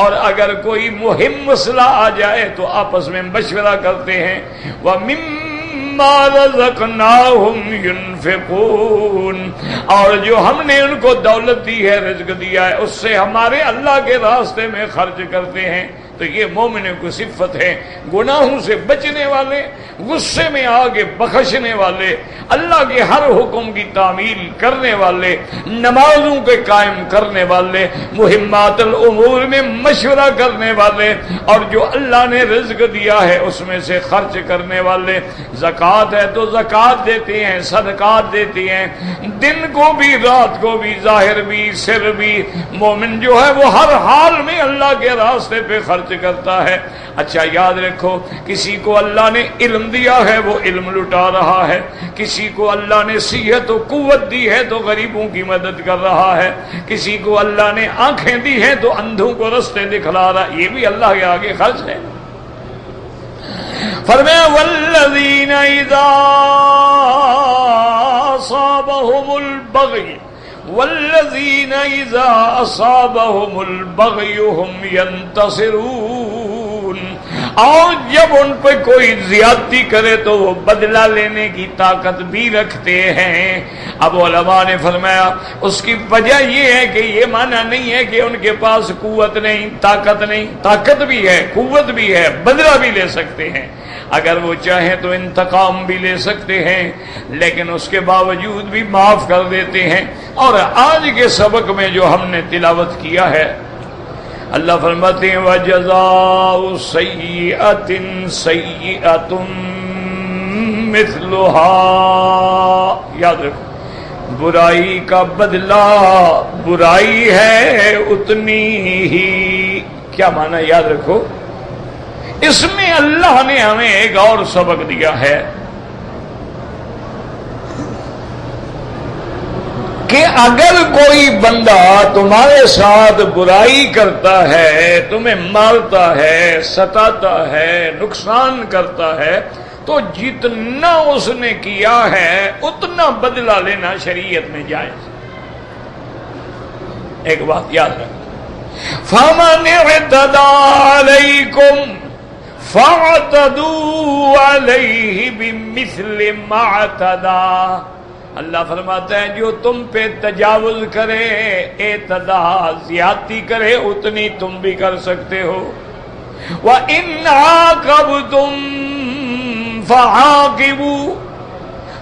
اور اگر کوئی مہم مسئلہ آ جائے تو آپس میں مشورہ کرتے ہیں. وَمِمَّا رَزَقْنَاهُمْ يُنْفِقُونَ، اور جو ہم نے ان کو دولت دی ہے، رزق دیا ہے، اس سے ہمارے اللہ کے راستے میں خرچ کرتے ہیں. تو یہ مومنوں کی صفت ہے، گناہوں سے بچنے والے، غصے میں آگے بخشنے والے، اللہ کے ہر حکم کی تعمیل کرنے والے، نمازوں کے قائم کرنے والے، مہمات الامور میں مشورہ کرنے والے، اور جو اللہ نے رزق دیا ہے اس میں سے خرچ کرنے والے. زکوٰۃ ہے تو زکوٰۃ دیتے ہیں، صدقات دیتے ہیں، دن کو بھی رات کو بھی، ظاہر بھی سر بھی. مومن جو ہے وہ ہر حال میں اللہ کے راستے پہ خرچ کرتا ہے. اچھا یاد رکھو، کسی کو اللہ نے علم دیا ہے وہ علم لٹا رہا ہے، کسی کو اللہ نے صحت و قوت دی ہے تو غریبوں کی مدد کر رہا ہے، کسی کو اللہ نے آنکھیں دی ہیں تو اندھوں کو رستے دکھلا رہا ہے. یہ بھی اللہ کے آگے خرچ ہے. فرمایا والذین اذا اصابهم البغی، والذین اذا اصابهم البغی هم ينتصرون، اور جب ان پہ کوئی زیادتی کرے تو وہ بدلہ لینے کی طاقت بھی رکھتے ہیں. اب علماء نے فرمایا اس کی وجہ یہ ہے کہ یہ معنی نہیں ہے کہ ان کے پاس قوت نہیں، طاقت نہیں، طاقت بھی ہے، قوت بھی ہے، بدلہ بھی لے سکتے ہیں، اگر وہ چاہیں تو انتقام بھی لے سکتے ہیں، لیکن اس کے باوجود بھی معاف کر دیتے ہیں. اور آج کے سبق میں جو ہم نے تلاوت کیا ہے، اللہ فرماتے ہیں وَجَزَاءُ سَيِّئَةٍ سَيِّئَةٌ مِثْلُهَا، یاد رکھو برائی کا بدلہ برائی ہے اتنی ہی. کیا معنی؟ یاد رکھو اس میں اللہ نے ہمیں ایک اور سبق دیا ہے کہ اگر کوئی بندہ تمہارے ساتھ برائی کرتا ہے، تمہیں مارتا ہے، ستاتا ہے، نقصان کرتا ہے، تو جتنا اس نے کیا ہے اتنا بدلہ لینا شریعت میں جائز. ایک بات یاد رکھو، فَمَنِ اعْتَدَىٰ عَلَيْكُمْ فَاعْتَدُوا عَلَيْهِ بِمِثْلِ مَا اعْتَدَىٰ. اللہ فرماتا ہے جو تم پہ تجاوز کرے، اعتداء زیادتی کرے، اتنی تم بھی کر سکتے ہو. وَإِنْ عَاقَبْتُمْ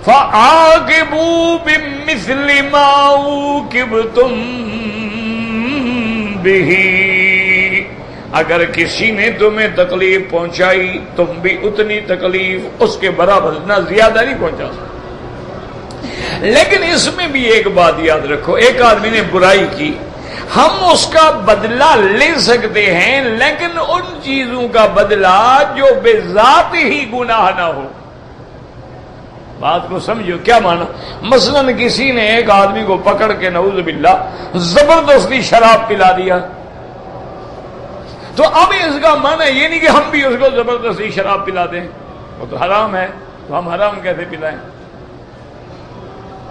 فَعَاقِبُوا بِمِثْلِ مَا عُوقِبْتُمْ بِهِ اگر کسی نے تمہیں تکلیف پہنچائی تم بھی اتنی تکلیف اس کے برابر نہ زیادہ نہیں پہنچا سکتے. لیکن اس میں بھی ایک بات یاد رکھو، ایک آدمی نے برائی کی، ہم اس کا بدلہ لے سکتے ہیں لیکن ان چیزوں کا بدلہ جو بے ذات ہی گناہ نہ ہو. بات کو سمجھو کیا مانا؟ مثلا کسی نے ایک آدمی کو پکڑ کے نعوذ باللہ زبردستی شراب پلا دیا، تو اب اس کا معنی یہ نہیں کہ ہم بھی اس کو زبردستی شراب پلا دیں، وہ تو حرام ہے، تو ہم حرام کیسے پلائیں؟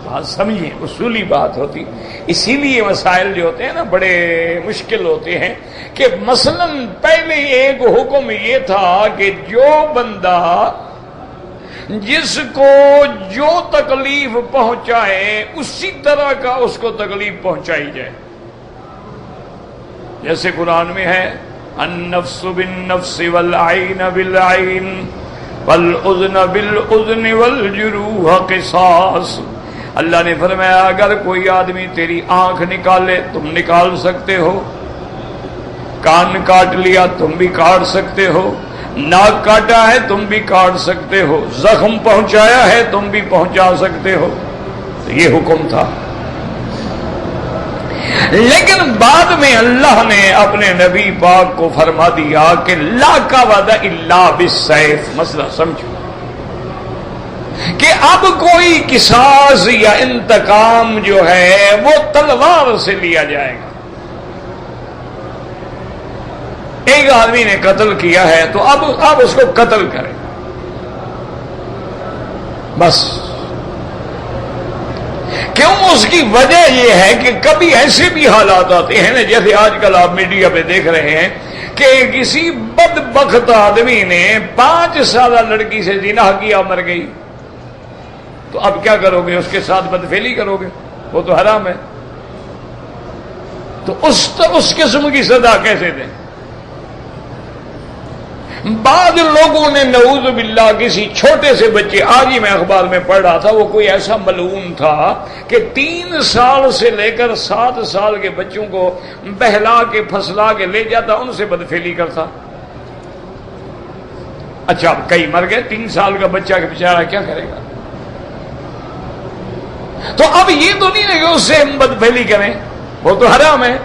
بات سمجھیں، اصولی بات ہوتی. اسی لیے مسائل جو ہوتے ہیں نا بڑے مشکل ہوتے ہیں کہ مثلا پہلے ایک حکم یہ تھا کہ جو بندہ جس کو جو تکلیف پہنچائے اسی طرح کا اس کو تکلیف پہنچائی جائے. جیسے قرآن میں ہے النفس بالنفس والعین بالعین والاذن بالاذن والجروح قصاص. اللہ نے فرمایا اگر کوئی آدمی تیری آنکھ نکالے تم نکال سکتے ہو، کان کاٹ لیا تم بھی کاٹ سکتے ہو، ناک کاٹا ہے تم بھی کاٹ سکتے ہو، زخم پہنچایا ہے تم بھی پہنچا سکتے ہو. تو یہ حکم تھا. لیکن بعد میں اللہ نے اپنے نبی پاک کو فرما دیا کہ لا قوت الا بالسیف. مسئلہ سمجھو کہ اب کوئی قصاص یا انتقام جو ہے وہ تلوار سے لیا جائے گا. ایک آدمی نے قتل کیا ہے تو اب اس کو قتل کریں بس. کیوں؟ اس کی وجہ یہ ہے کہ کبھی ایسے بھی حالات آتے ہیں نا، جیسے آج کل آپ میڈیا پہ دیکھ رہے ہیں کہ کسی بدبخت آدمی نے 5 سالہ لڑکی سے زنا کیا، مر گئی، تو اب کیا کرو گے؟ اس کے ساتھ بدفعلی کرو گے؟ وہ تو حرام ہے. تو اس قسم کی سزا کیسے دیں؟ بعض لوگوں نے نعوذ باللہ کسی چھوٹے سے بچے، آج ہی میں اخبار میں پڑھ رہا تھا، وہ کوئی ایسا ملعون تھا کہ 3 سال سے لے کر 7 سال کے بچوں کو بہلا کے پھسلا کے لے جاتا، ان سے بدفعلی کرتا. اچھا اب کئی مر گئے، 3 سال کا بچہ کے بیچارہ کیا کرے گا؟ تو اب یہ تو نہیں ہے کہ اس سے ہم بدفعلی کریں، وہ تو حرام ہے.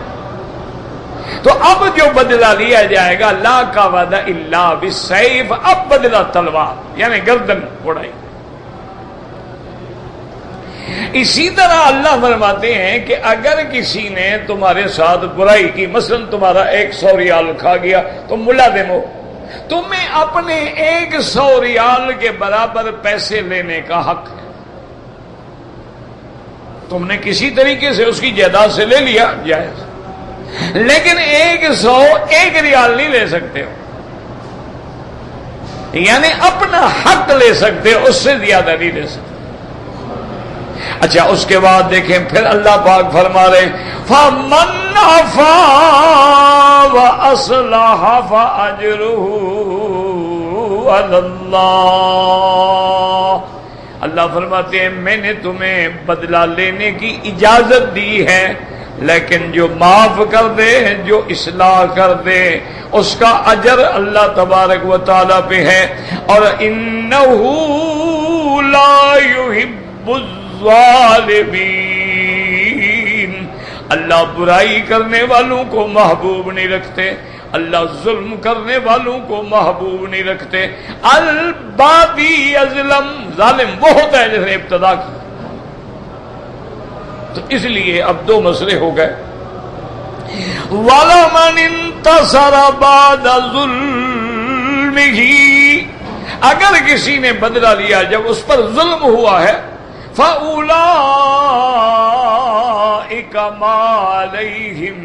تو اب جو بدلہ لیا جائے گا لا قوت الا بالسیف، اب بدلہ تلوار یعنی گردن اڑائی. اسی طرح اللہ فرماتے ہیں کہ اگر کسی نے تمہارے ساتھ برائی کی، مثلا تمہارا 100 ریال کھا گیا، تم ملازم ہو، تمہیں اپنے 100 ریال کے برابر پیسے لینے کا حق ہے. تم نے کسی طریقے سے اس کی جائیداد سے لے لیا، جائز، لیکن 101 ریال نہیں لے سکتے ہو، یعنی اپنا حق لے سکتے ہو، اس سے زیادہ نہیں لے سکتے. اچھا اس کے بعد دیکھیں پھر اللہ پاک فرما رہے فَمَنْ عَفَا وَأَصْلَحَ فَأَجْرُهُ عَلَى اللَّهِ. اللہ فرماتے ہیں میں نے تمہیں بدلہ لینے کی اجازت دی ہے، لیکن جو معاف کر دے، جو اصلاح کر دے، اس کا اجر اللہ تبارک و تعالی پہ ہے. اور انہ لا یحب الظالمین، اللہ برائی کرنے والوں کو محبوب نہیں رکھتے، اللہ ظلم کرنے والوں کو محبوب نہیں رکھتے. الباغی ازلم، ظالم وہ ہوتا ہے جس نے ابتدا کی. تو اس لیے اب 2 مسئلے ہو گئے. وَلَمَنِ انتَصَرَ بَعْدَ ظُلْمِهِ، اگر کسی نے بدلہ لیا جب اس پر ظلم ہوا ہے، فَأُولَٰئِكَ مَا عَلَيْهِم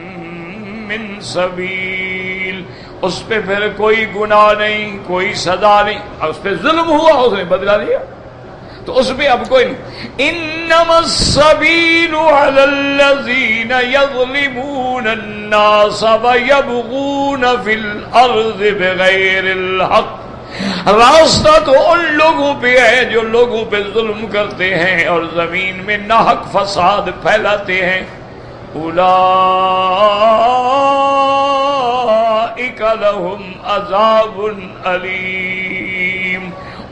مِّن سَبِيلٍ، اس پہ پھر کوئی گناہ نہیں، کوئی سزا نہیں. اس پہ ظلم ہوا، اس نے بدلہ لیا تو اس پہ اب کوئی نہیں. انما السبیل علی الذین یظلمون الناس ویبغون فی الارض بغیر الحق، راستہ تو ان لوگوں پہ ہے جو لوگوں پہ ظلم کرتے ہیں اور زمین میں ناحق فساد پھیلاتے ہیں. اولئک اولئک لہم عذاب علیم،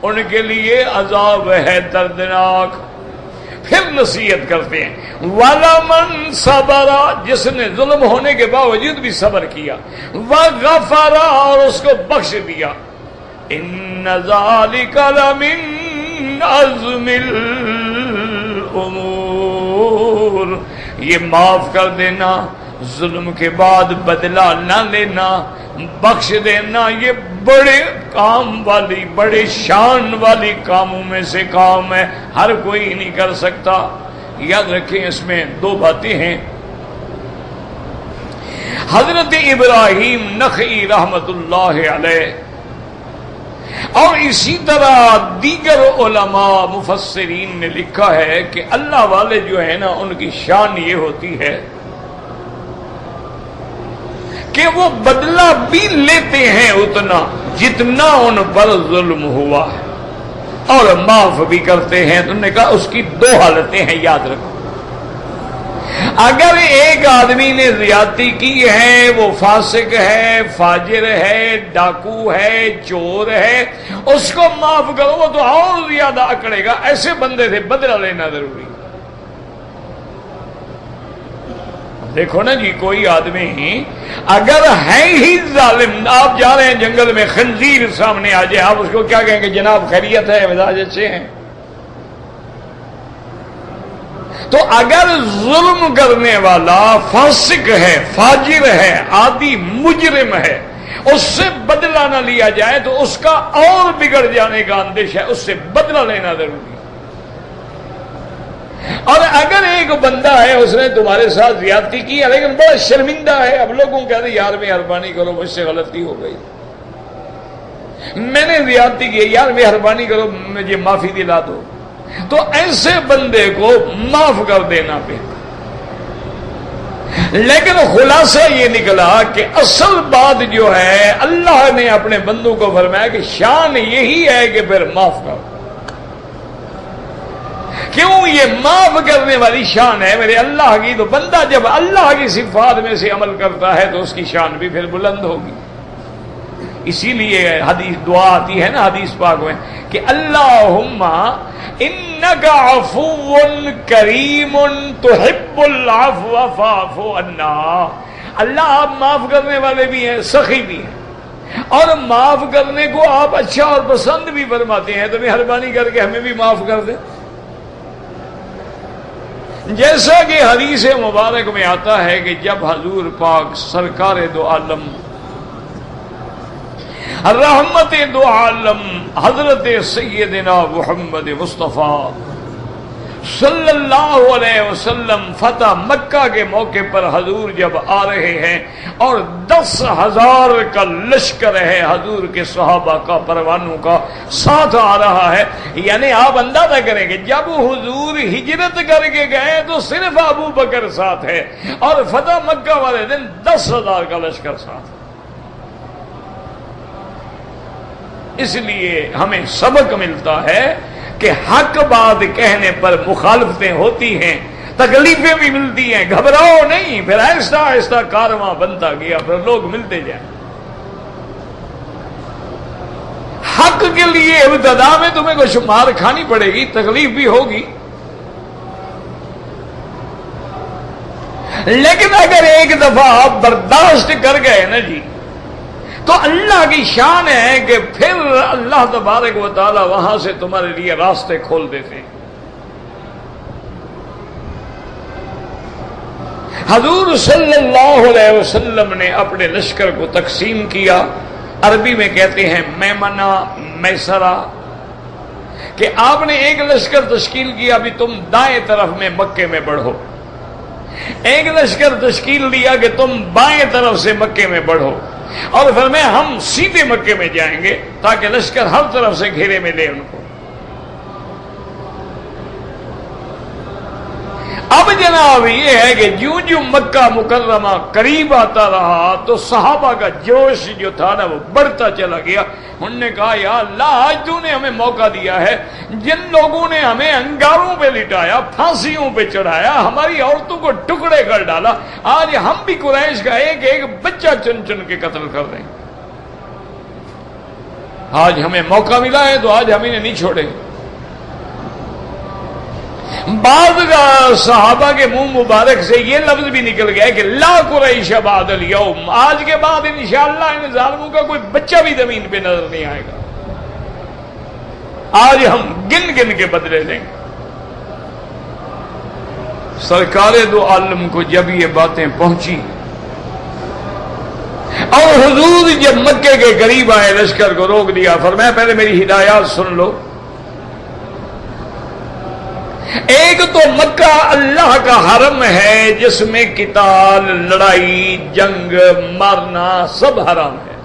ان کے لیے عذاب ہے دردناک۔ پھر نصیحت کرتے ہیں وَلَمَنْ صَبَرَ، جس نے ظلم ہونے کے باوجود بھی صبر کیا، وَغَفَرَ، اور اس کو بخش دیا، إِنَّ ذَلِكَ لَمِنْ عَزْمِ الْأُمُورِ، یہ معاف کر دینا، ظلم کے بعد بدلہ نہ لینا، بخش دینا، یہ بڑے کام والی، بڑے شان والی کاموں میں سے کام ہے، ہر کوئی نہیں کر سکتا۔ یاد رکھیں اس میں دو باتیں ہیں۔ حضرت ابراہیم نخعی رحمت اللہ علیہ اور اسی طرح دیگر علماء مفسرین نے لکھا ہے کہ اللہ والے جو ہے نا، ان کی شان یہ ہوتی ہے کہ وہ بدلہ بھی لیتے ہیں اتنا جتنا ان پر ظلم ہوا، اور معاف بھی کرتے ہیں۔ تو انہوں نے کہا اس کی دو حالتیں ہیں، یاد رکھو۔ اگر ایک آدمی نے زیادتی کی ہے، وہ فاسق ہے، فاجر ہے، ڈاکو ہے، چور ہے، اس کو معاف کرو، وہ تو اور زیادہ اکڑے گا۔ ایسے بندے سے بدلہ لینا ضروری۔ دیکھو نا جی، کوئی آدمی اگر ہے ہی ظالم، آپ جا رہے ہیں جنگل میں، خنزیر سامنے آ جائے، آپ اس کو کیا کہیں گے؟ جناب خیریت ہے، مزاج اچھے ہیں؟ تو اگر ظلم کرنے والا فاسق ہے، فاجر ہے، عادی مجرم ہے، اس سے بدلہ نہ لیا جائے تو اس کا اور بگڑ جانے کا اندیشہ ہے، اس سے بدلہ لینا ضروری ہے۔ اور اگر ایک بندہ ہے، اس نے تمہارے ساتھ زیادتی کی ہے لیکن بڑا شرمندہ ہے، اب لوگوں کہتے ہیں یار مہربانی کرو، مجھ سے غلطی ہو گئی، میں نے زیادتی کی، یار مہربانی کرو مجھے معافی دلا دو، تو ایسے بندے کو معاف کر دینا بہتر۔ لیکن خلاصہ یہ نکلا کہ اصل بات جو ہے، اللہ نے اپنے بندوں کو فرمایا کہ شان یہی ہے کہ پھر معاف کرو۔ کیوں؟ یہ معاف کرنے والی شان ہے میرے اللہ کی، تو بندہ جب اللہ کی صفات میں سے عمل کرتا ہے تو اس کی شان بھی پھر بلند ہوگی۔ اسی لیے حدیث دعا آتی ہے نا حدیث پاک میں کہ اللہم انک عفو کریم تحب العفو فاعف عنا، اللہ آپ معاف کرنے والے بھی ہیں، سخی بھی ہیں، اور معاف کرنے کو آپ اچھا اور پسند بھی فرماتے ہیں، تو مہربانی کر کے ہمیں بھی معاف کر دیں۔ جیسا کہ حدیث مبارک میں آتا ہے کہ جب حضور پاک سرکار دو عالم رحمت دو عالم حضرت سیدنا محمد مصطفیٰ صلی اللہ علیہ وسلم فتح مکہ کے موقع پر حضور جب آ رہے ہیں اور 10,000 کا لشکر ہے حضور کے صحابہ کا، پروانوں کا ساتھ آ رہا ہے، یعنی آپ اندازہ کریں کہ جب حضور ہجرت کر کے گئے تو صرف ابو بکر ساتھ ہے، اور فتح مکہ والے دن 10,000 کا لشکر ساتھ۔ اس لیے ہمیں سبق ملتا ہے کہ حق بات کہنے پر مخالفتیں ہوتی ہیں، تکلیفیں بھی ملتی ہیں، گھبراؤ نہیں، پھر آہستہ آہستہ کارواں بنتا گیا، پھر لوگ ملتے جائیں۔ حق کے لیے ابتدا میں تمہیں کچھ مار کھانی پڑے گی، تکلیف بھی ہوگی، لیکن اگر ایک دفعہ آپ برداشت کر گئے نا جی، تو اللہ کی شان ہے کہ پھر اللہ تبارک و تعالی وہاں سے تمہارے لیے راستے کھول دیتے ہیں۔ حضور صلی اللہ علیہ وسلم نے اپنے لشکر کو تقسیم کیا، عربی میں کہتے ہیں میمنہ میسرہ، کہ آپ نے ایک لشکر تشکیل کیا بھی تم دائیں طرف میں مکے میں بڑھو، ایک لشکر تشکیل دیا کہ تم بائیں طرف سے مکے میں بڑھو، اور فرمایا ہم سیدھے مکے میں جائیں گے تاکہ لشکر ہر طرف سے گھیرے میں لے ان کو۔ اب جناب یہ ہے کہ جوں جوں مکہ مکرمہ قریب آتا رہا تو صحابہ کا جوش جو تھا نا وہ بڑھتا چلا گیا. انہوں نے کہا یا اللہ آج تو نے ہمیں موقع دیا ہے، جن لوگوں نے ہمیں انگاروں پہ لٹایا، پھانسیوں پہ چڑھایا، ہماری عورتوں کو ٹکڑے کر ڈالا، آج ہم بھی قریش کا ایک ایک بچہ چن چن کے قتل کر رہے ہیں. آج ہمیں موقع ملا ہے تو آج ہم انہیں نہیں چھوڑیں. بعض صحابہ کے منہ مبارک سے یہ لفظ بھی نکل گیا کہ لا قریش بعد الیوم، آج کے بعد انشاءاللہ ان ظالموں کا کوئی بچہ بھی زمین پہ نظر نہیں آئے گا. آج ہم گن گن کے بدلے لیں گے. سرکار دو عالم کو جب یہ باتیں پہنچی اور حضور جب مکے کے قریب آئے لشکر کو روک دیا، فرمایا پہلے میری ہدایات سن لو. ایک تو مکہ اللہ کا حرم ہے جس میں قتال، لڑائی، جنگ، مارنا سب حرام ہے،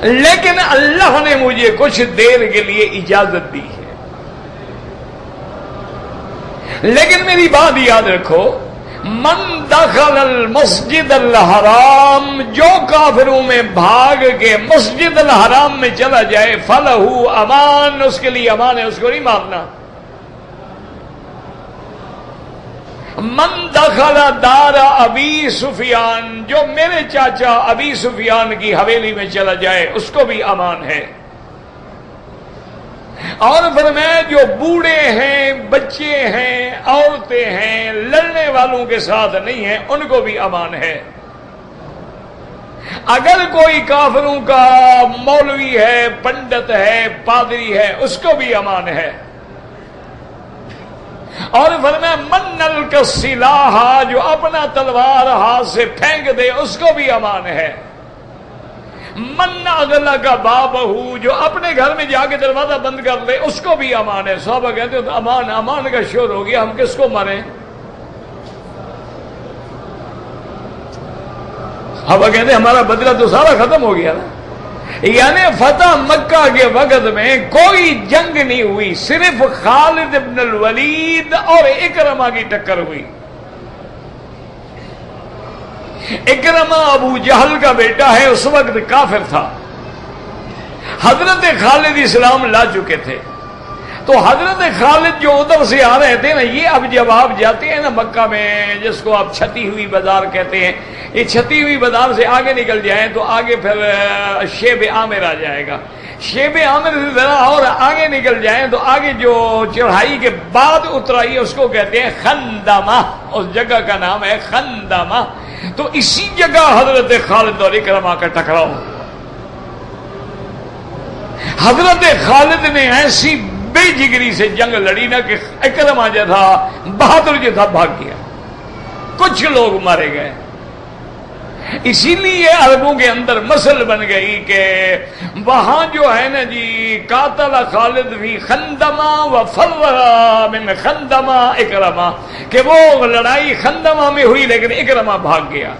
لیکن اللہ نے مجھے کچھ دیر کے لیے اجازت دی ہے. لیکن میری بات یاد رکھو، من دخل المسجد الحرام، جو کافروں میں بھاگ کے مسجد الحرام میں چلا جائے، فلہو امان، اس کے لیے امان ہے، اس کو نہیں مارنا. من دخل دار ابی سفیان، جو میرے چاچا ابی سفیان کی حویلی میں چلا جائے اس کو بھی امان ہے. اور فرمایا جو بوڑھے ہیں، بچے ہیں، عورتیں ہیں، لڑنے والوں کے ساتھ نہیں ہیں، ان کو بھی امان ہے. اگر کوئی کافروں کا مولوی ہے، پنڈت ہے، پادری ہے، اس کو بھی امان ہے. اور فرمایا من نلقى السلاح، جو اپنا تلوار ہاتھ سے پھینک دے اس کو بھی امان ہے. من اغلق بابہ، جو اپنے گھر میں جا کے دروازہ بند کر لے اس کو بھی امان ہے. صحابہ کہتے ہیں امان امان کا شور ہو گیا، ہم کس کو ماریں؟ صحابہ کہتے ہیں ہمارا بدلہ تو سارا ختم ہو گیا نا. یعنی فتح مکہ کے وقت میں کوئی جنگ نہیں ہوئی، صرف خالد بن الولید اور اکرمہ کی ٹکر ہوئی. اکرمہ ابو جہل کا بیٹا ہے، اس وقت کافر تھا. حضرت خالد اسلام لا چکے تھے، تو حضرت خالد جو ادھر سے آ رہے تھے نا، یہ اب جب آپ جاتے ہیں نا مکہ میں، جس کو آپ چھتی ہوئی بازار کہتے ہیں، یہ چھتی ہوئی بازار سے آگے نکل جائیں تو آگے پھر شیب عامر آ جائے گا. شیب عامر سے ذرا اور آگے نکل جائیں تو آگے جو چڑھائی کے بعد اترائی اس کو کہتے ہیں خندمہ، اس جگہ کا نام ہے خندمہ. تو اسی جگہ حضرت خالد اور اکرمہ کا ٹکراؤ. حضرت خالد نے ایسی بے جگری سے جنگ لڑی نا کہ اکرمہ جو تھا بہادر جو تھا بھاگ گیا، کچھ لوگ مارے گئے. اسی لیے عربوں کے اندر مسل بن گئی کہ وہاں جو ہے نا جی قاتل خالد فی خندمہ و فرر من خندمہ اکرمہ، کہ وہ لڑائی خندمہ میں ہوئی لیکن اکرمہ بھاگ گیا.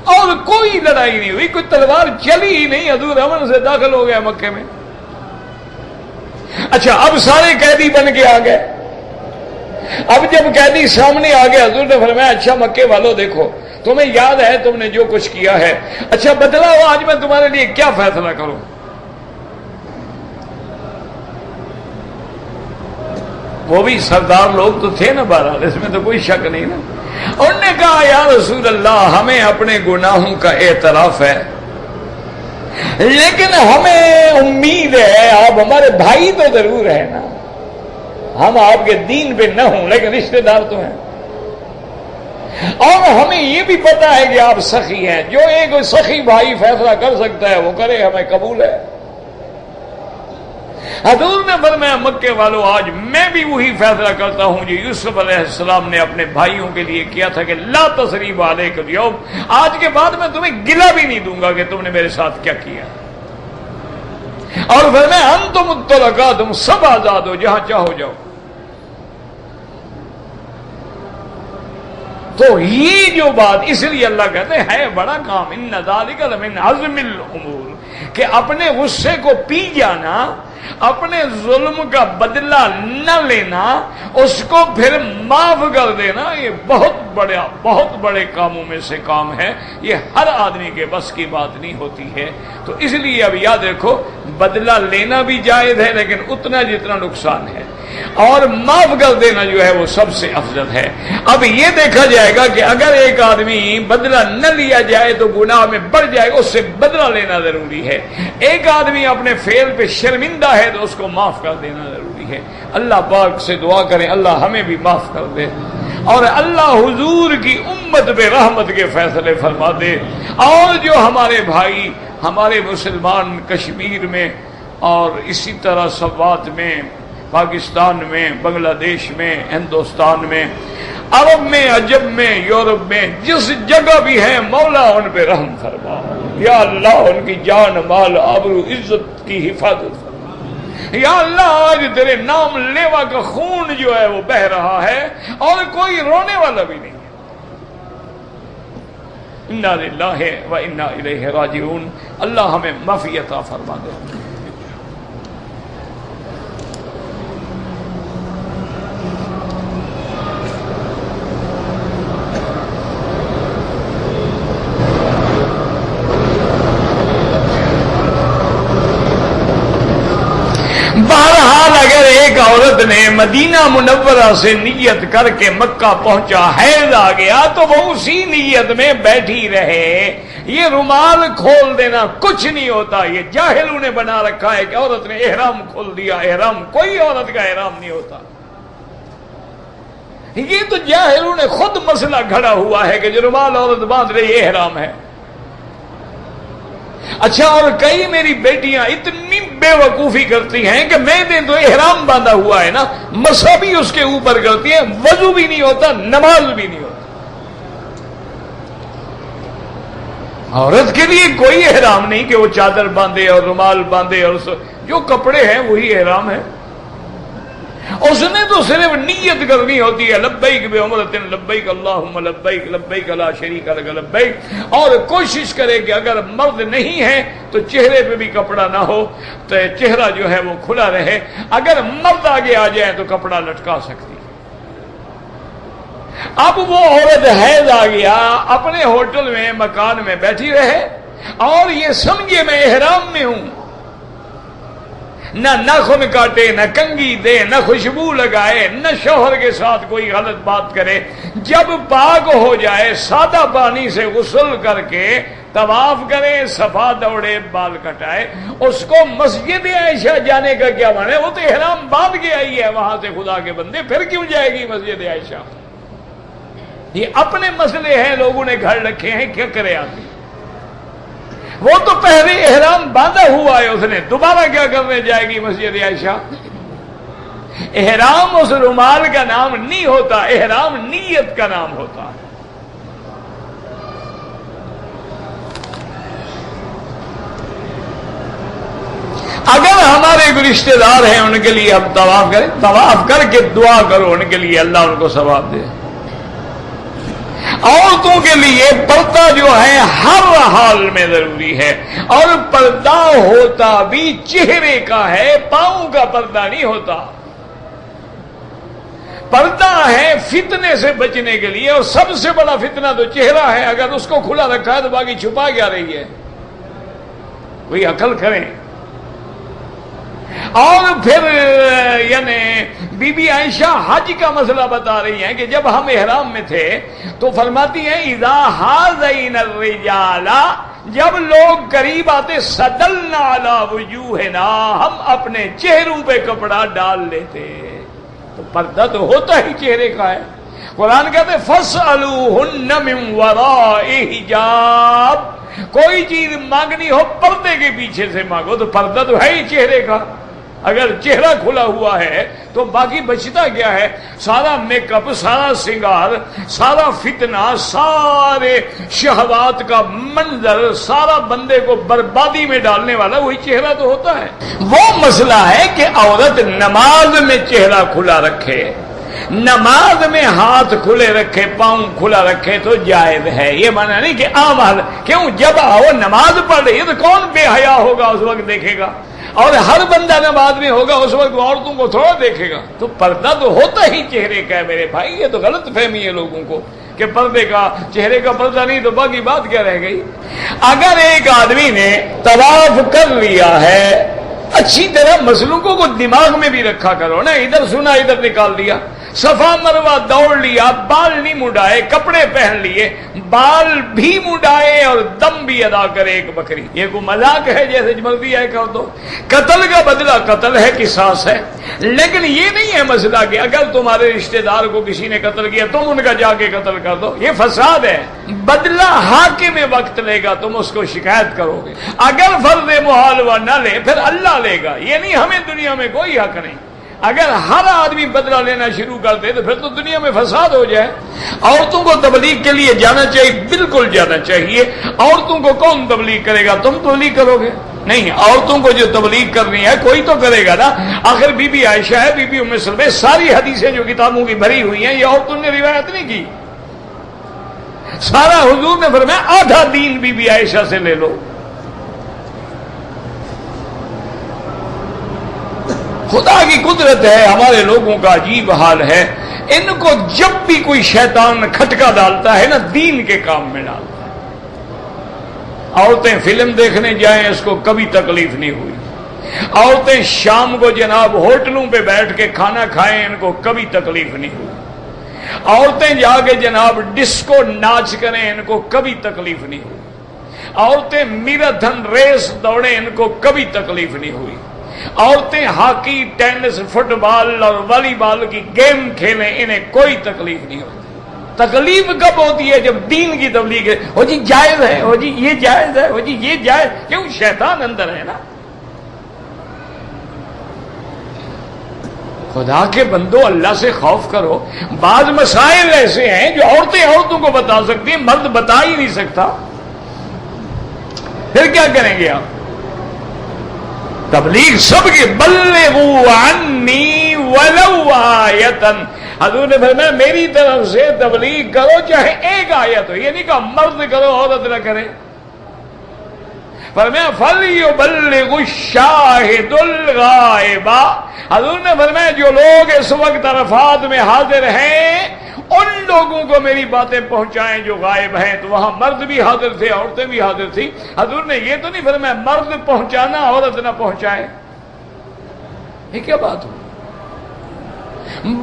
اور کوئی لڑائی نہیں ہوئی، کوئی تلوار چلی ہی نہیں، حضور امن سے داخل ہو گیا مکے میں. اچھا اب سارے قیدی بن کے آ گئے. اب جب قیدی سامنے آ گئے حضور نے فرمایا اچھا مکے والوں دیکھو، تمہیں یاد ہے تم نے جو کچھ کیا ہے، اچھا بتلاؤ آج میں تمہارے لیے کیا فیصلہ کروں. وہ بھی سردار لوگ تو تھے نا، بہرحال اس میں تو کوئی شک نہیں نا. انہوں نے کہا یا رسول اللہ ہمیں اپنے گناہوں کا اعتراف ہے، لیکن ہمیں امید ہے آپ ہمارے بھائی تو ضرور ہے نا، ہم آپ کے دین پہ نہ ہوں لیکن رشتہ دار تو ہیں، اور ہمیں یہ بھی پتا ہے کہ آپ سخی ہیں، جو ایک سخی بھائی فیصلہ کر سکتا ہے وہ کرے، ہمیں قبول ہے. حضور نے فرمایا مکے والوں آج میں بھی وہی فیصلہ کرتا ہوں جو یوسف علیہ السلام نے اپنے بھائیوں کے لیے کیا تھا کہ لا تثریب علیکم اليوم، آج کے بعد میں تمہیں گلہ بھی نہیں دوں گا کہ تم نے میرے ساتھ کیا کیا. اور فرمایا انتم الطلقاء، تم سب آزاد ہو، جہاں چاہو جاؤ. تو یہ جو بات، اس لیے اللہ کہتے ہیں بڑا کام، ان ذالک لمن عزم الامور، کہ اپنے غصے کو پی جانا اپنے ظلم کا بدلہ نہ لینا، اس کو پھر معاف کر دینا، یہ بہت بڑے کاموں میں سے کام ہے، یہ ہر آدمی کے بس کی بات نہیں ہوتی ہے۔ تو اس لیے اب یاد رکھو، بدلہ لینا بھی جائز ہے لیکن اتنا جتنا نقصان ہے، اور معاف کر دینا جو ہے وہ سب سے افضل ہے۔ اب یہ دیکھا جائے گا کہ اگر ایک آدمی بدلہ نہ لیا جائے تو گناہ میں بڑھ جائے گا، اس سے بدلہ لینا ضروری ہے۔ ایک آدمی اپنے فعل پہ شرمندہ ہے تو اس کو معاف کر دینا ضروری ہے۔ اللہ پاک سے دعا کریں اللہ ہمیں بھی معاف کر دے، اور اللہ حضور کی امت پہ رحمت کے فیصلے فرما دے، اور جو ہمارے بھائی ہمارے مسلمان کشمیر میں اور اسی طرح سوات میں، پاکستان میں، بنگلہ دیش میں، ہندوستان میں، عرب میں، عجب میں، یورپ میں، جس جگہ بھی ہیں مولا ان پہ رحم فرما، یا اللہ ان کی جان مال آبرو عزت کی حفاظت فرما، یا اللہ آج تیرے نام لیوا کا خون جو ہے وہ بہ رہا ہے اور کوئی رونے والا بھی نہیں ہے۔ انا للہ و انا الیہ راجعون۔ اللہ ہمیں معافی عطا فرما دے۔ بہرحال اگر ایک عورت نے مدینہ منورہ سے نیت کر کے مکہ پہنچا، حیض آ گیا تو وہ اسی نیت میں بیٹھی رہے، یہ رومال کھول دینا کچھ نہیں ہوتا۔ یہ جاہلوں نے بنا رکھا ہے کہ عورت نے احرام کھول دیا، احرام کوئی عورت کا احرام نہیں ہوتا، یہ تو جاہلوں نے خود مسئلہ گھڑا ہوا ہے کہ جو رومال عورت باندھ رہی ہے احرام ہے۔ اچھا، اور کئی میری بیٹیاں اتنی بے وقوفی کرتی ہیں کہ میں نے تو احرام باندھا ہوا ہے نا، مسا بھی اس کے اوپر کرتی ہیں، وضو بھی نہیں ہوتا، نماز بھی نہیں ہوتا۔ عورت کے لیے کوئی احرام نہیں کہ وہ چادر باندھے اور رومال باندھے، اور جو کپڑے ہیں وہی احرام ہے۔ اس نے تو صرف نیت کرنی ہوتی ہے، لبیک بعمرۃ لبیک اللہم لبیک لبیک لا شریک لک لبیک، اور کوشش کرے کہ اگر مرد نہیں ہے تو چہرے پہ بھی کپڑا نہ ہو، تو چہرہ جو ہے وہ کھلا رہے، اگر مرد آگے آ جائے تو کپڑا لٹکا سکتی۔ اب وہ عورت حیض آ گیا، اپنے ہوٹل میں مکان میں بیٹھی رہے اور یہ سمجھے میں احرام میں ہوں، نہ ناخن کاٹے، نہ کنگھی دے، نہ خوشبو لگائے، نہ شوہر کے ساتھ کوئی غلط بات کرے، جب پاک ہو جائے سادہ پانی سے غسل کر کے طواف کرے، صفا دوڑے، بال کٹائے، اس کو مسجد عائشہ جانے کا کیا معنی ہے؟ وہ تو احرام باندھ کے آئی ہے وہاں سے، خدا کے بندے پھر کیوں جائے گی مسجد عائشہ؟ یہ اپنے مسئلے ہیں، لوگوں نے گھر رکھے ہیں، کیا کرے آدمی؟ وہ تو پہلے احرام باندھا ہوا ہے، اس نے دوبارہ کیا کرنے جائے گی مسجد عائشہ؟ احرام اس رومال کا نام نہیں ہوتا، احرام نیت کا نام ہوتا ہے۔ اگر ہمارے کوئی رشتے دار ہیں ان کے لیے ہم طواف کریں، طواف کر کے دعا کرو ان کے لیے، اللہ ان کو ثواب دے۔ عورتوں کے لیے پردہ جو ہے ہر حال میں ضروری ہے، اور پردہ ہوتا بھی چہرے کا ہے، پاؤں کا پردہ نہیں ہوتا۔ پردہ ہے فتنے سے بچنے کے لیے، اور سب سے بڑا فتنہ تو چہرہ ہے، اگر اس کو کھلا رکھا ہے تو باقی چھپا کیا رہی ہے؟ کوئی عقل کریں۔ اور پھر یعنی بی بی عائشہ حج کا مسئلہ بتا رہی ہیں کہ جب ہم احرام میں تھے تو فرماتی ہیں اذا حاذین الرجال، جب لوگ قریب آتے سدلنا علی وجوہنا، ہم اپنے چہروں پہ کپڑا ڈال لیتے۔ تو پردہ تو ہوتا ہی چہرے کا ہے، قرآن کہتے فاسألوہن من وراء حجاب، کوئی چیز مانگنی ہو پردے کے پیچھے سے مانگو، تو پردہ تو ہے ہی چہرے کا۔ اگر چہرہ کھلا ہوا ہے تو باقی بچتا کیا ہے؟ سارا میک اپ، سارا سنگار، سارا فتنہ، سارے شہوات کا منظر، سارا بندے کو بربادی میں ڈالنے والا وہی چہرہ تو ہوتا ہے۔ وہ مسئلہ ہے کہ عورت نماز میں چہرہ کھلا رکھے، نماز میں ہاتھ کھلے رکھے پاؤں کھلا رکھے تو جائز ہے، یہ مانا نہیں کہ عام حال، کیوں جب آؤ نماز پڑھ رہی ہے تو کون بے حیا ہوگا اس وقت دیکھے گا، اور ہر بندہ نماز میں ہوگا اس وقت عورتوں کو تھوڑا دیکھے گا، تو پردہ تو ہوتا ہی چہرے کا ہے میرے بھائی، یہ تو غلط فہمی ہے لوگوں کو کہ پردے کا چہرے کا پردہ نہیں تو باقی بات کیا رہ گئی۔ اگر ایک آدمی نے طواف کر لیا ہے، اچھی طرح مسلوکوں کو دماغ میں بھی رکھا کرو نا، ادھر سنا ادھر نکال دیا، صفا مروا دوڑ لیا، بال نہیں مڈائے، کپڑے پہن لیے، بال بھی مڈائے اور دم بھی ادا کرے ایک بکری، یہ کوئی مذاق ہے؟ جیسے مرضی ہے کر دو، قتل کا بدلہ قتل ہے، قصاص ہے، لیکن یہ نہیں ہے مسئلہ کہ اگر تمہارے رشتہ دار کو کسی نے قتل کیا تم ان کا جا کے قتل کر دو، یہ فساد ہے۔ بدلہ حاکم وقت لے گا، تم اس کو شکایت کرو گے، اگر فرض محالوہ نہ لے پھر اللہ لے گا، یہ نہیں ہمیں دنیا میں کوئی حق نہیں۔ اگر ہر آدمی بدلہ لینا شروع کر دے تو پھر تو دنیا میں فساد ہو جائے۔ عورتوں کو تبلیغ کے لیے جانا چاہیے، بالکل جانا چاہیے۔ عورتوں کو کون تبلیغ کرے گا؟ تم تبلیغ کرو گے؟ نہیں، عورتوں کو جو تبلیغ کرنی ہے کوئی تو کرے گا نا۔ آخر بی بی عائشہ ہے، بی بی ام سلمہ، ساری حدیثیں جو کتابوں کی بھری ہوئی ہیں یہ عورتوں نے روایت نہیں کی، سارا حضور نے فرمایا آدھا دین بی بی عائشہ سے لے لو۔ خدا کی قدرت ہے، ہمارے لوگوں کا عجیب حال ہے، ان کو جب بھی کوئی شیطان کھٹکا ڈالتا ہے نا دین کے کام میں ڈالتا ہے۔ عورتیں فلم دیکھنے جائیں اس کو کبھی تکلیف نہیں ہوئی، عورتیں شام کو جناب ہوٹلوں پہ بیٹھ کے کھانا کھائیں ان کو کبھی تکلیف نہیں ہوئی، عورتیں جا کے جناب ڈسکو ناچ کریں ان کو کبھی تکلیف نہیں ہوئی، عورتیں میراتھن ریس دوڑیں ان کو کبھی تکلیف نہیں ہوئی، عورتیں ہاکی ٹینس فٹ بال اور والی بال کی گیم کھیلیں انہیں کوئی تکلیف نہیں ہوتی۔ تکلیف کب ہوتی ہے؟ جب دین کی تبلیغ ہے، ہو جی جائز ہے، ہو جی یہ جائز ہے، ہو جی یہ جائز، کیوں؟ شیطان اندر ہے نا۔ خدا کے بندو اللہ سے خوف کرو، بعض مسائل ایسے ہیں جو عورتیں عورتوں کو بتا سکتی ہیں، مرد بتا ہی نہیں سکتا، پھر کیا کریں گے آپ؟ تبلیغ سب کی، بلغوا عنی ولو آیتن، حضور نے فرمایا میری طرف سے تبلیغ کرو چاہے ایک آیت ہو، یہ نہیں کہا مرد کرو عورت نہ کرے، فرمایا فلیبلغ الشاہد الغائب، حضور نے فرمایا جو لوگ اس وقت عرفات میں حاضر ہیں ان لوگوں کو میری باتیں پہنچائیں جو غائب ہیں، تو وہاں مرد بھی حاضر تھے عورتیں بھی حاضر تھی، حضور نے یہ تو نہیں فرمایا مرد پہنچانا عورت نہ پہنچائے، یہ کیا بات ہو؟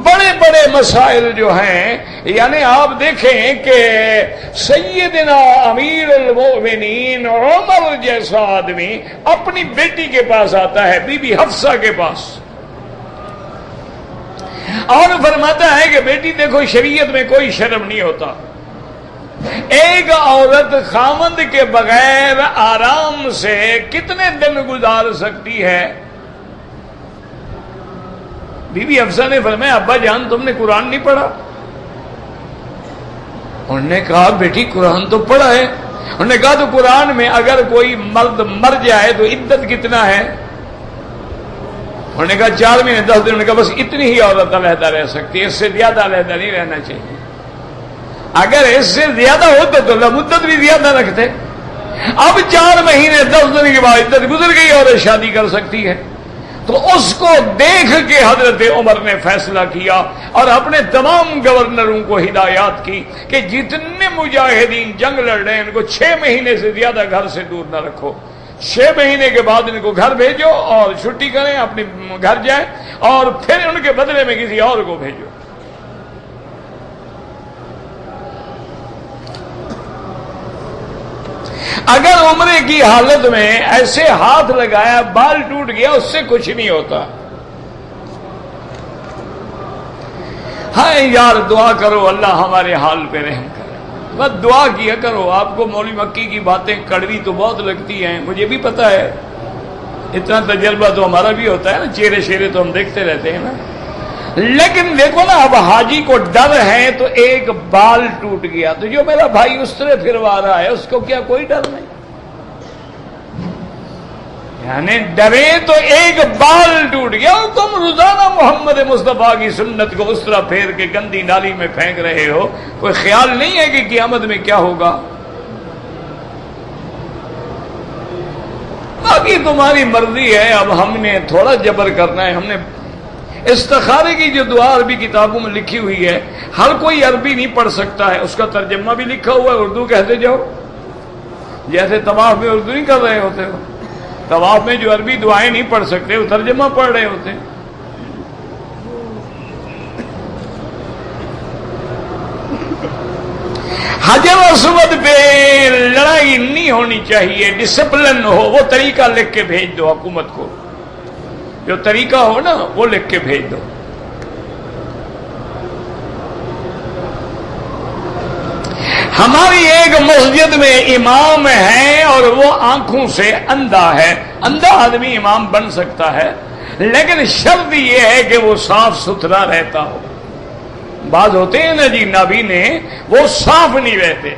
بڑے بڑے مسائل جو ہیں، یعنی آپ دیکھیں کہ سیدنا امیر المؤمنین عمر جیسا آدمی اپنی بیٹی کے پاس آتا ہے، بی بی حفصہ کے پاس، اور فرماتا ہے کہ بیٹی دیکھو شریعت میں کوئی شرم نہیں ہوتا، ایک عورت خامند کے بغیر آرام سے کتنے دن گزار سکتی ہے؟ بی بی حفصہ نے فرمایا ابا جان تم نے قرآن نہیں پڑھا؟ انہوں نے کہا بیٹی قرآن تو پڑھا ہے۔ انہوں نے کہا تو قرآن میں اگر کوئی مرد مر جائے تو عدت کتنا ہے؟ انہوں نے کہا 4 مہینے 10 دن۔ انہوں نے کہا بس اتنی ہی عورت علیحدہ رہ سکتی ہے، اس سے زیادہ علیحدہ نہیں رہنا چاہیے، اگر اس سے زیادہ ہوتا تو مدت بھی زیادہ رکھتے۔ اب 4 مہینے 10 دن کے بعد عدت گزر گئی اور شادی کر سکتی ہے، تو اس کو دیکھ کے حضرت عمر نے فیصلہ کیا اور اپنے تمام گورنروں کو ہدایات کی کہ جتنے مجاہدین جنگ لڑ رہے ہیں ان کو 6 مہینے سے زیادہ گھر سے دور نہ رکھو، 6 مہینے کے بعد ان کو گھر بھیجو اور چھٹی کریں، اپنے گھر جائیں اور پھر ان کے بدلے میں کسی اور کو بھیجو۔ اگر عمرے کی حالت میں ایسے ہاتھ لگایا بال ٹوٹ گیا اس سے کچھ نہیں ہوتا۔ ہاں یار دعا کرو اللہ ہمارے حال پہ رحم کرے، بس دعا کیا کرو۔ آپ کو مولوی مکی کی باتیں کڑوی تو بہت لگتی ہیں، مجھے بھی پتا ہے، اتنا تجربہ تو ہمارا بھی ہوتا ہے نا، چہرے شیرے تو ہم دیکھتے رہتے ہیں نا، لیکن دیکھو نا اب حاجی کو ڈر ہے تو ایک بال ٹوٹ گیا تو جو میرا بھائی اس طرح پھروا رہا ہے اس کو کیا کوئی ڈر نہیں؟ یعنی ڈرے تو ایک بال ٹوٹ گیا اور تم روزانہ محمد مصطفیٰ کی سنت کو اس طرح پھیر کے گندی نالی میں پھینک رہے ہو. کوئی خیال نہیں ہے کہ قیامت میں کیا ہوگا؟ باقی تمہاری مرضی ہے. اب ہم نے تھوڑا جبر کرنا ہے. ہم نے استخارے کی جو دعا عربی کتابوں میں لکھی ہوئی ہے، ہر کوئی عربی نہیں پڑھ سکتا ہے، اس کا ترجمہ بھی لکھا ہوا ہے، اردو کہتے جاؤ. جیسے طواف میں اردو نہیں کر رہے ہوتے ہو، طواف میں جو عربی دعائیں نہیں پڑھ سکتے وہ ترجمہ پڑھ رہے ہوتے ہیں. حجر اسود پہ لڑائی نہیں ہونی چاہیے، ڈسپلن ہو. وہ طریقہ لکھ کے بھیج دو حکومت کو، جو طریقہ ہو نا وہ لکھ کے بھیج دو. ہماری ایک مسجد میں امام ہے اور وہ آنکھوں سے اندھا ہے. اندھا آدمی امام بن سکتا ہے، لیکن شرط یہ ہے کہ وہ صاف ستھرا رہتا ہو. بعض ہوتے ہیں نا جی نابینے، وہ صاف نہیں رہتے،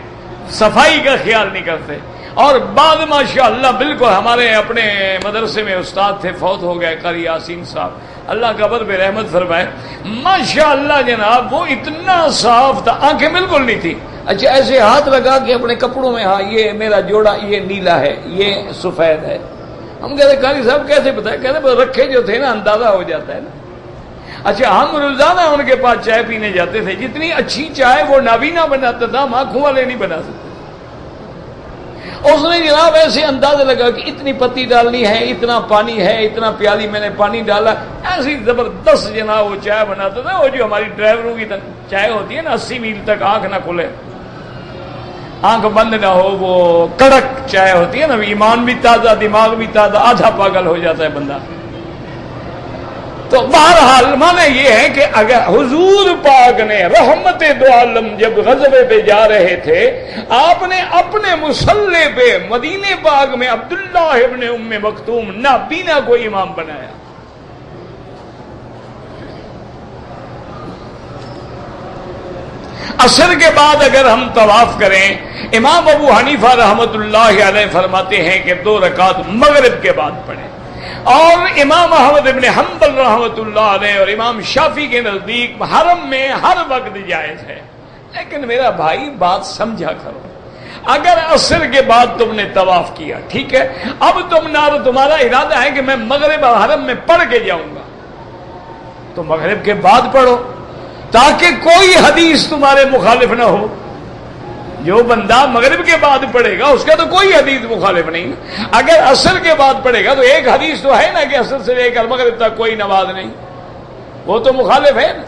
صفائی کا خیال نہیں کرتے. اور بعد ماشاءاللہ بالکل ہمارے اپنے مدرسے میں استاد تھے، فوت ہو گئے، قاری یاسین صاحب، اللہ قبر پہ رحمت فرمائے. ماشاءاللہ جناب وہ اتنا صاف تھا، آنکھیں بالکل نہیں تھی. اچھا ایسے ہاتھ لگا کے اپنے کپڑوں میں، ہاں یہ میرا جوڑا یہ نیلا ہے، یہ سفید ہے. ہم کہتے قاری صاحب کیسے بتائے؟ کہتے رکھے جو تھے نا اندازہ ہو جاتا ہے نا. اچھا ہم روزانہ ان کے پاس چائے پینے جاتے تھے، جتنی اچھی چائے وہ نابینا بناتا تھا، ہم آنکھوں والے نہیں بنا سکتے. اس نے جناب ایسے اندازہ لگا کہ اتنی پتی ڈالنی ہے، اتنا پانی ہے، اتنا پیالی میں نے پانی ڈالا، ایسی زبردست جناب وہ چائے بناتا تھا. وہ جو ہماری ڈرائیوروں کی چائے ہوتی ہے نا، 80 میل تک آنکھ نہ کھلے، آنکھ بند نہ ہو، وہ کڑک چائے ہوتی ہے نا. ایمان بھی تازہ، دماغ بھی تازہ، آدھا پاگل ہو جاتا ہے بندہ. تو بہرحال مانا یہ ہے کہ اگر حضور پاک نے رحمت دو عالم جب غزوے پہ جا رہے تھے، آپ نے اپنے مصلی پہ مدینے پاک میں عبداللہ ابن ام مکتوم نابینا کو امام بنایا. عصر کے بعد اگر ہم طواف کریں، امام ابو حنیفہ رحمت اللہ علیہ فرماتے ہیں کہ 2 رکعت مغرب کے بعد پڑھیں. اور امام احمد ابن حنبل رحمت اللہ علیہ اور امام شافعی کے نزدیک حرم میں ہر وقت جائز ہے. لیکن میرا بھائی بات سمجھا کرو، اگر عصر کے بعد تم نے طواف کیا، ٹھیک ہے، اب تمہارا ارادہ ہے کہ میں مغرب حرم میں پڑھ کے جاؤں گا، تو مغرب کے بعد پڑھو تاکہ کوئی حدیث تمہارے مخالف نہ ہو. جو بندہ مغرب کے بعد پڑھے گا اس کا تو کوئی حدیث مخالف نہیں. اگر عصر کے بعد پڑھے گا تو ایک حدیث تو ہے نا کہ عصر سے لے کر مغرب تک کوئی نماز نہیں، وہ تو مخالف ہے نا.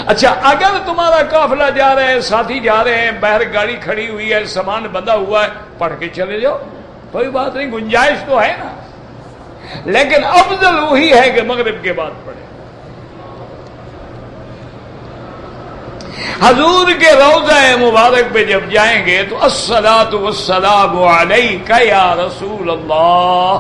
اچھا اگر تمہارا قافلہ جا رہا ہے، ساتھی جا رہے ہیں، باہر گاڑی کھڑی ہوئی ہے، سامان بندھا ہوا ہے، پڑھ کے چلے جاؤ، کوئی بات نہیں، گنجائش تو ہے نا. لیکن افضل وہی ہے کہ مغرب کے بعد پڑھے. حضور کے روضہ مبارک پہ جب جائیں گے تو الصلاۃ والسلام علیک یا رسول اللہ،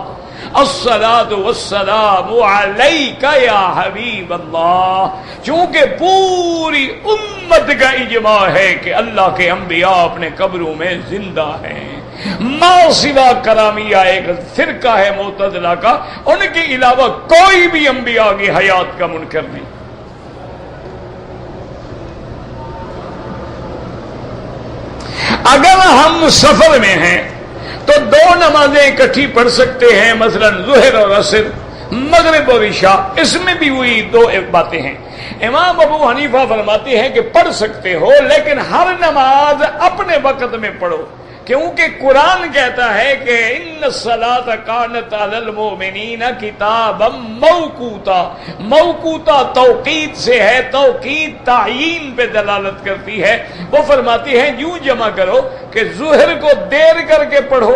الصلاۃ والسلام علیک یا حبیب اللہ. چونکہ پوری امت کا اجماع ہے کہ اللہ کے انبیاء اپنے قبروں میں زندہ ہیں، ما سوا کرامیہ ایک فرقہ ہے معتزلہ کا، ان کے علاوہ کوئی بھی انبیاء کی حیات کا منکر نہیں. اگر ہم سفر میں ہیں تو 2 نمازیں اکٹھی پڑھ سکتے ہیں، مثلا ظہر اور عصر، مغرب اور عشاء. اس میں بھی وہی 2 باتیں ہیں. امام ابو حنیفہ فرماتے ہیں کہ پڑھ سکتے ہو، لیکن ہر نماز اپنے وقت میں پڑھو، کیونکہ قرآن کہتا ہے کہ ان الصلاۃ کانت علی المؤمنین کتابا موقوتا. موقوتا توقیت سے ہے، توقیت تعیین پہ دلالت کرتی ہے. وہ فرماتی ہیں یوں جمع کرو کہ ظہر کو دیر کر کے پڑھو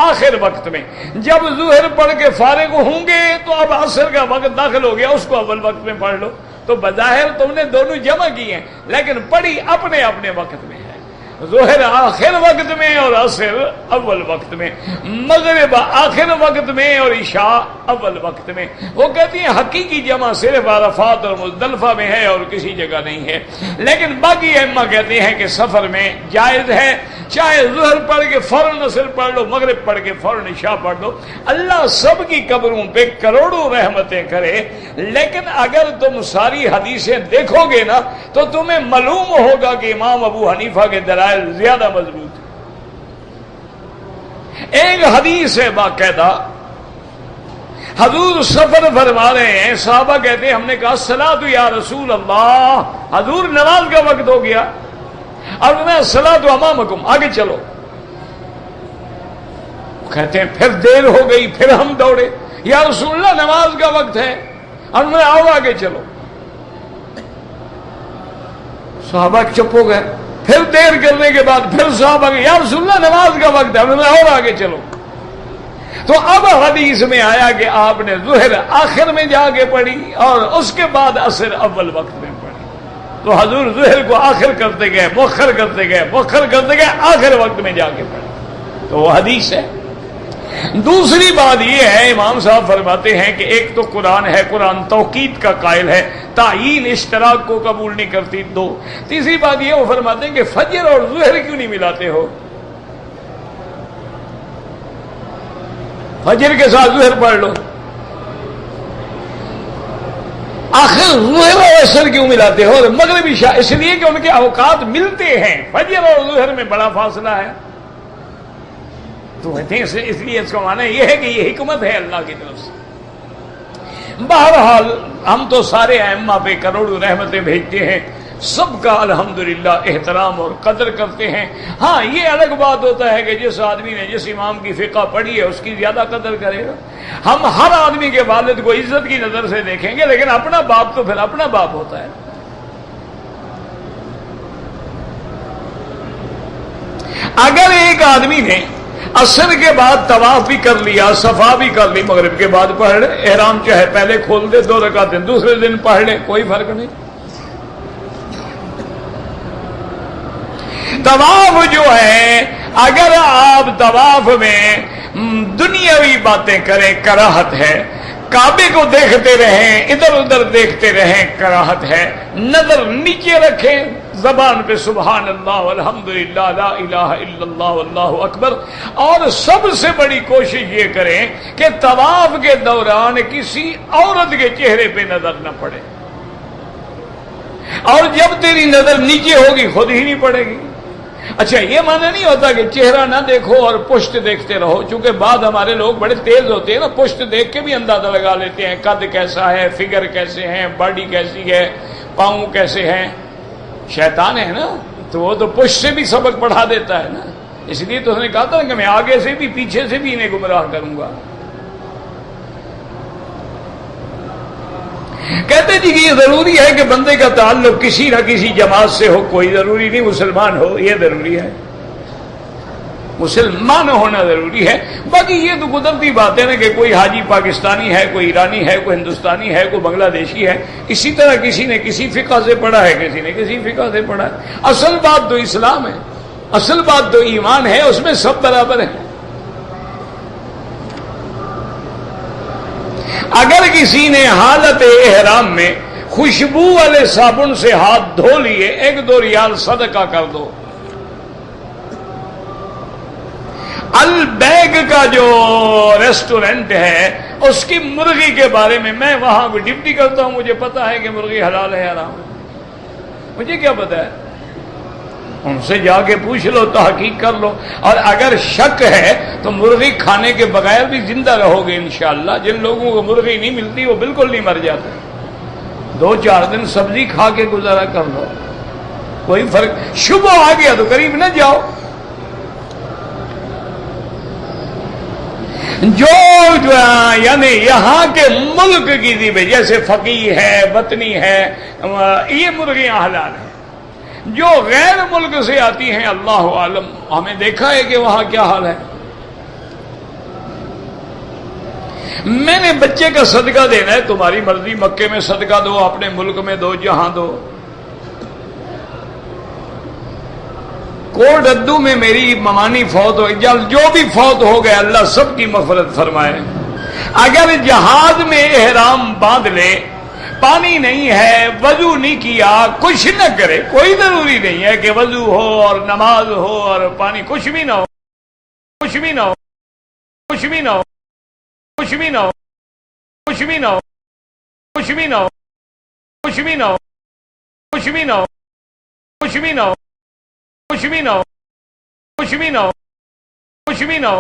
آخر وقت میں، جب ظہر پڑھ کے فارغ ہوں گے تو اب عصر کا وقت داخل ہو گیا، اس کو اول وقت میں پڑھ لو. تو بظاہر تم نے دونوں جمع کی ہیں، لیکن پڑھی اپنے اپنے وقت میں ہے. ظہر آخر وقت میں اور عصر اول وقت میں، مغرب آخر وقت میں اور عشاء اول وقت میں۔ وہ کہتی ہیں حقیقی جمع صرف عرفات اور مزدلفہ میں ہے اور کسی جگہ نہیں ہے، لیکن باقی ائمہ کہتے ہیں کہ سفر میں جائز ہے، چاہے ظہر پڑھ کے فوراً عصر پڑھ لو، مغرب پڑھ کے فوراً عشاء پڑھ لو۔ اللہ سب کی قبروں پہ کروڑوں رحمتیں کرے، لیکن اگر تم ساری حدیثیں دیکھو گے نا تو تمہیں معلوم ہوگا کہ امام ابو حنیفہ کے دلائل زیادہ مضبوط ہیں۔ ایک حدیث ہے باقاعدہ، حضور سفر فرما رہے ہیں، صحابہ کہتے ہیں ہم نے کہا الصلاۃ یا رسول اللہ، حضور نماز کا وقت ہو گیا، اور میں الصلاۃ امامکم، آگے چلو۔ کہتے ہیں پھر دیر ہو گئی، پھر ہم دوڑے، یا رسول اللہ نماز کا وقت ہے، اور میں آؤ آگے چلو۔ صحابہ چپ ہو گئے، پھر دیر کرنے کے بعد پھر صحابہ یا رسول اللہ نماز کا وقت ہے، میں اور آگے چلو۔ تو اب حدیث میں آیا کہ آپ نے ظہر آخر میں جا کے پڑھی اور اس کے بعد عصر اول وقت میں پڑھی، تو حضور ظہر کو آخر کرتے گئے، مؤخر کرتے گئے، مؤخر کرتے گئے، آخر وقت میں جا کے پڑھی، تو وہ حدیث ہے۔ دوسری بات یہ ہے، امام صاحب فرماتے ہیں کہ ایک تو قرآن ہے، قرآن توقید کا قائل ہے، تعیین اشتراک کو قبول نہیں کرتی، دو۔ تیسری بات یہ وہ فرماتے ہیں کہ فجر اور ظہر کیوں نہیں ملاتے ہو؟ فجر کے ساتھ ظہر پڑھ لو، آخر ظہر اور عصر کیوں ملاتے ہو؟ اور مغرب عشاء، اس لیے کہ ان کے اوقات ملتے ہیں، فجر اور ظہر میں بڑا فاصلہ ہے، تو کہتے ہیں اس لیے اس کا معنی یہ ہے کہ یہ حکمت ہے اللہ کی طرف سے۔ بہرحال ہم تو سارے ائمہ پہ کروڑوں رحمتیں بھیجتے ہیں، سب کا الحمدللہ احترام اور قدر کرتے ہیں۔ ہاں یہ الگ بات ہوتا ہے کہ جس آدمی نے جس امام کی فقہ پڑھی ہے اس کی زیادہ قدر کرے گا۔ ہم ہر آدمی کے والد کو عزت کی نظر سے دیکھیں گے، لیکن اپنا باپ تو پھر اپنا باپ ہوتا ہے۔ اگر ایک آدمی نے عصر کے بعد طواف بھی کر لیا، صفا بھی کر لی، مغرب کے بعد پڑھ لے، احرام چاہے پہلے کھول دے 2 رکعتیں دوسرے دن پڑھ لے، کوئی فرق نہیں۔ طواف جو ہے، اگر آپ طواف میں دنیاوی باتیں کریں کراہت ہے، کعبے کو دیکھتے رہیں، ادھر ادھر دیکھتے رہیں کراہت ہے، نظر نیچے رکھیں، زبان پہ سبحان اللہ والحمدللہ لا الہ الا اللہ واللہ اکبر، اور سب سے بڑی کوشش یہ کریں کہ طواف کے دوران کسی عورت کے چہرے پہ نظر نہ پڑے، اور جب تیری نظر نیچے ہوگی خود ہی نہیں پڑے گی۔ اچھا یہ معنی نہیں ہوتا کہ چہرہ نہ دیکھو اور پشت دیکھتے رہو، چونکہ بعض ہمارے لوگ بڑے تیز ہوتے ہیں نا، پشت دیکھ کے بھی اندازہ لگا لیتے ہیں قد کیسا ہے، فگر کیسے ہیں، باڈی کیسی ہے، پاؤں کیسے ہیں۔ شیطان ہے نا، تو وہ تو پشت سے بھی سبق پڑھا دیتا ہے نا، اس لیے تو اس نے کہا تھا کہ میں آگے سے بھی پیچھے سے بھی انہیں گمراہ کروں گا۔ کہتے جی کہ یہ ضروری ہے کہ بندے کا تعلق کسی نہ کسی جماعت سے ہو، کوئی ضروری نہیں، مسلمان ہو یہ ضروری ہے، مسلمان ہونا ضروری ہے۔ باقی یہ تو قدرتی بات ہے نا کہ کوئی حاجی پاکستانی ہے، کوئی ایرانی ہے، کوئی ہندوستانی ہے، کوئی بنگلہ دیشی ہے، اسی طرح کسی نے کسی فقہ سے پڑھا ہے، کسی نے کسی فقہ سے پڑھا ہے۔ اصل بات تو اسلام ہے، اصل بات تو ایمان ہے، اس میں سب برابر ہیں۔ اگر کسی نے حالت احرام میں خوشبو والے صابن سے ہاتھ دھو لیے، 1-2 ریال صدقہ کر دو۔ البیگ کا جو ریسٹورنٹ ہے اس کی مرغی کے بارے میں وہاں ڈیوٹی کرتا ہوں، مجھے پتا ہے کہ مرغی حلال ہے حرام ہے، مجھے کیا پتا ہے؟ ان سے جا کے پوچھ لو، تحقیق کر لو، اور اگر شک ہے تو مرغی کھانے کے بغیر بھی زندہ رہو گے انشاءاللہ۔ جن لوگوں کو مرغی نہیں ملتی وہ بالکل نہیں مر جاتے، 2-4 دن سبزی کھا کے گزارا کر لو، کوئی فرق۔ شبہ آ گیا تو قریب نہ جاؤ۔ جو یعنی یہاں کے ملک کی ذبح، جیسے فقیہ ہے، وطنی ہے، یہ مرغیاں حلال ہیں۔ جو غیر ملک سے آتی ہیں اللہ عالم، ہمیں دیکھا ہے کہ وہاں کیا حال ہے۔ میں نے بچے کا صدقہ دینا ہے، تمہاری مرضی، مکے میں صدقہ دو، اپنے ملک میں دو، جہاں دو، کوڑ ردو میں میری ممانی فوت ہو، جو بھی فوت ہو گئے اللہ سب کی مغفرت فرمائے۔ اگر جہاز میں احرام باندھ لے، پانی نہیں ہے، وضو نہیں کیا، کچھ نہ کرے، کوئی ضروری نہیں ہے کہ وضو ہو اور نماز ہو اور پانی کچھ بھی نہ ہو، کچھ بھی نہ ہو، کچھ بھی نہ ہو، کچھ بھی نہ ہو، کچھ بھی نہ ہو، کچھ بھی نہ ہو، کچھ بھی نہ ہو، کچھ بھی نہ ہو، کچھ بھی نہ ہو، کچھ بھی نہ ہو، کچھ بھی نہ ہو، کچھ بھی نہ ہو،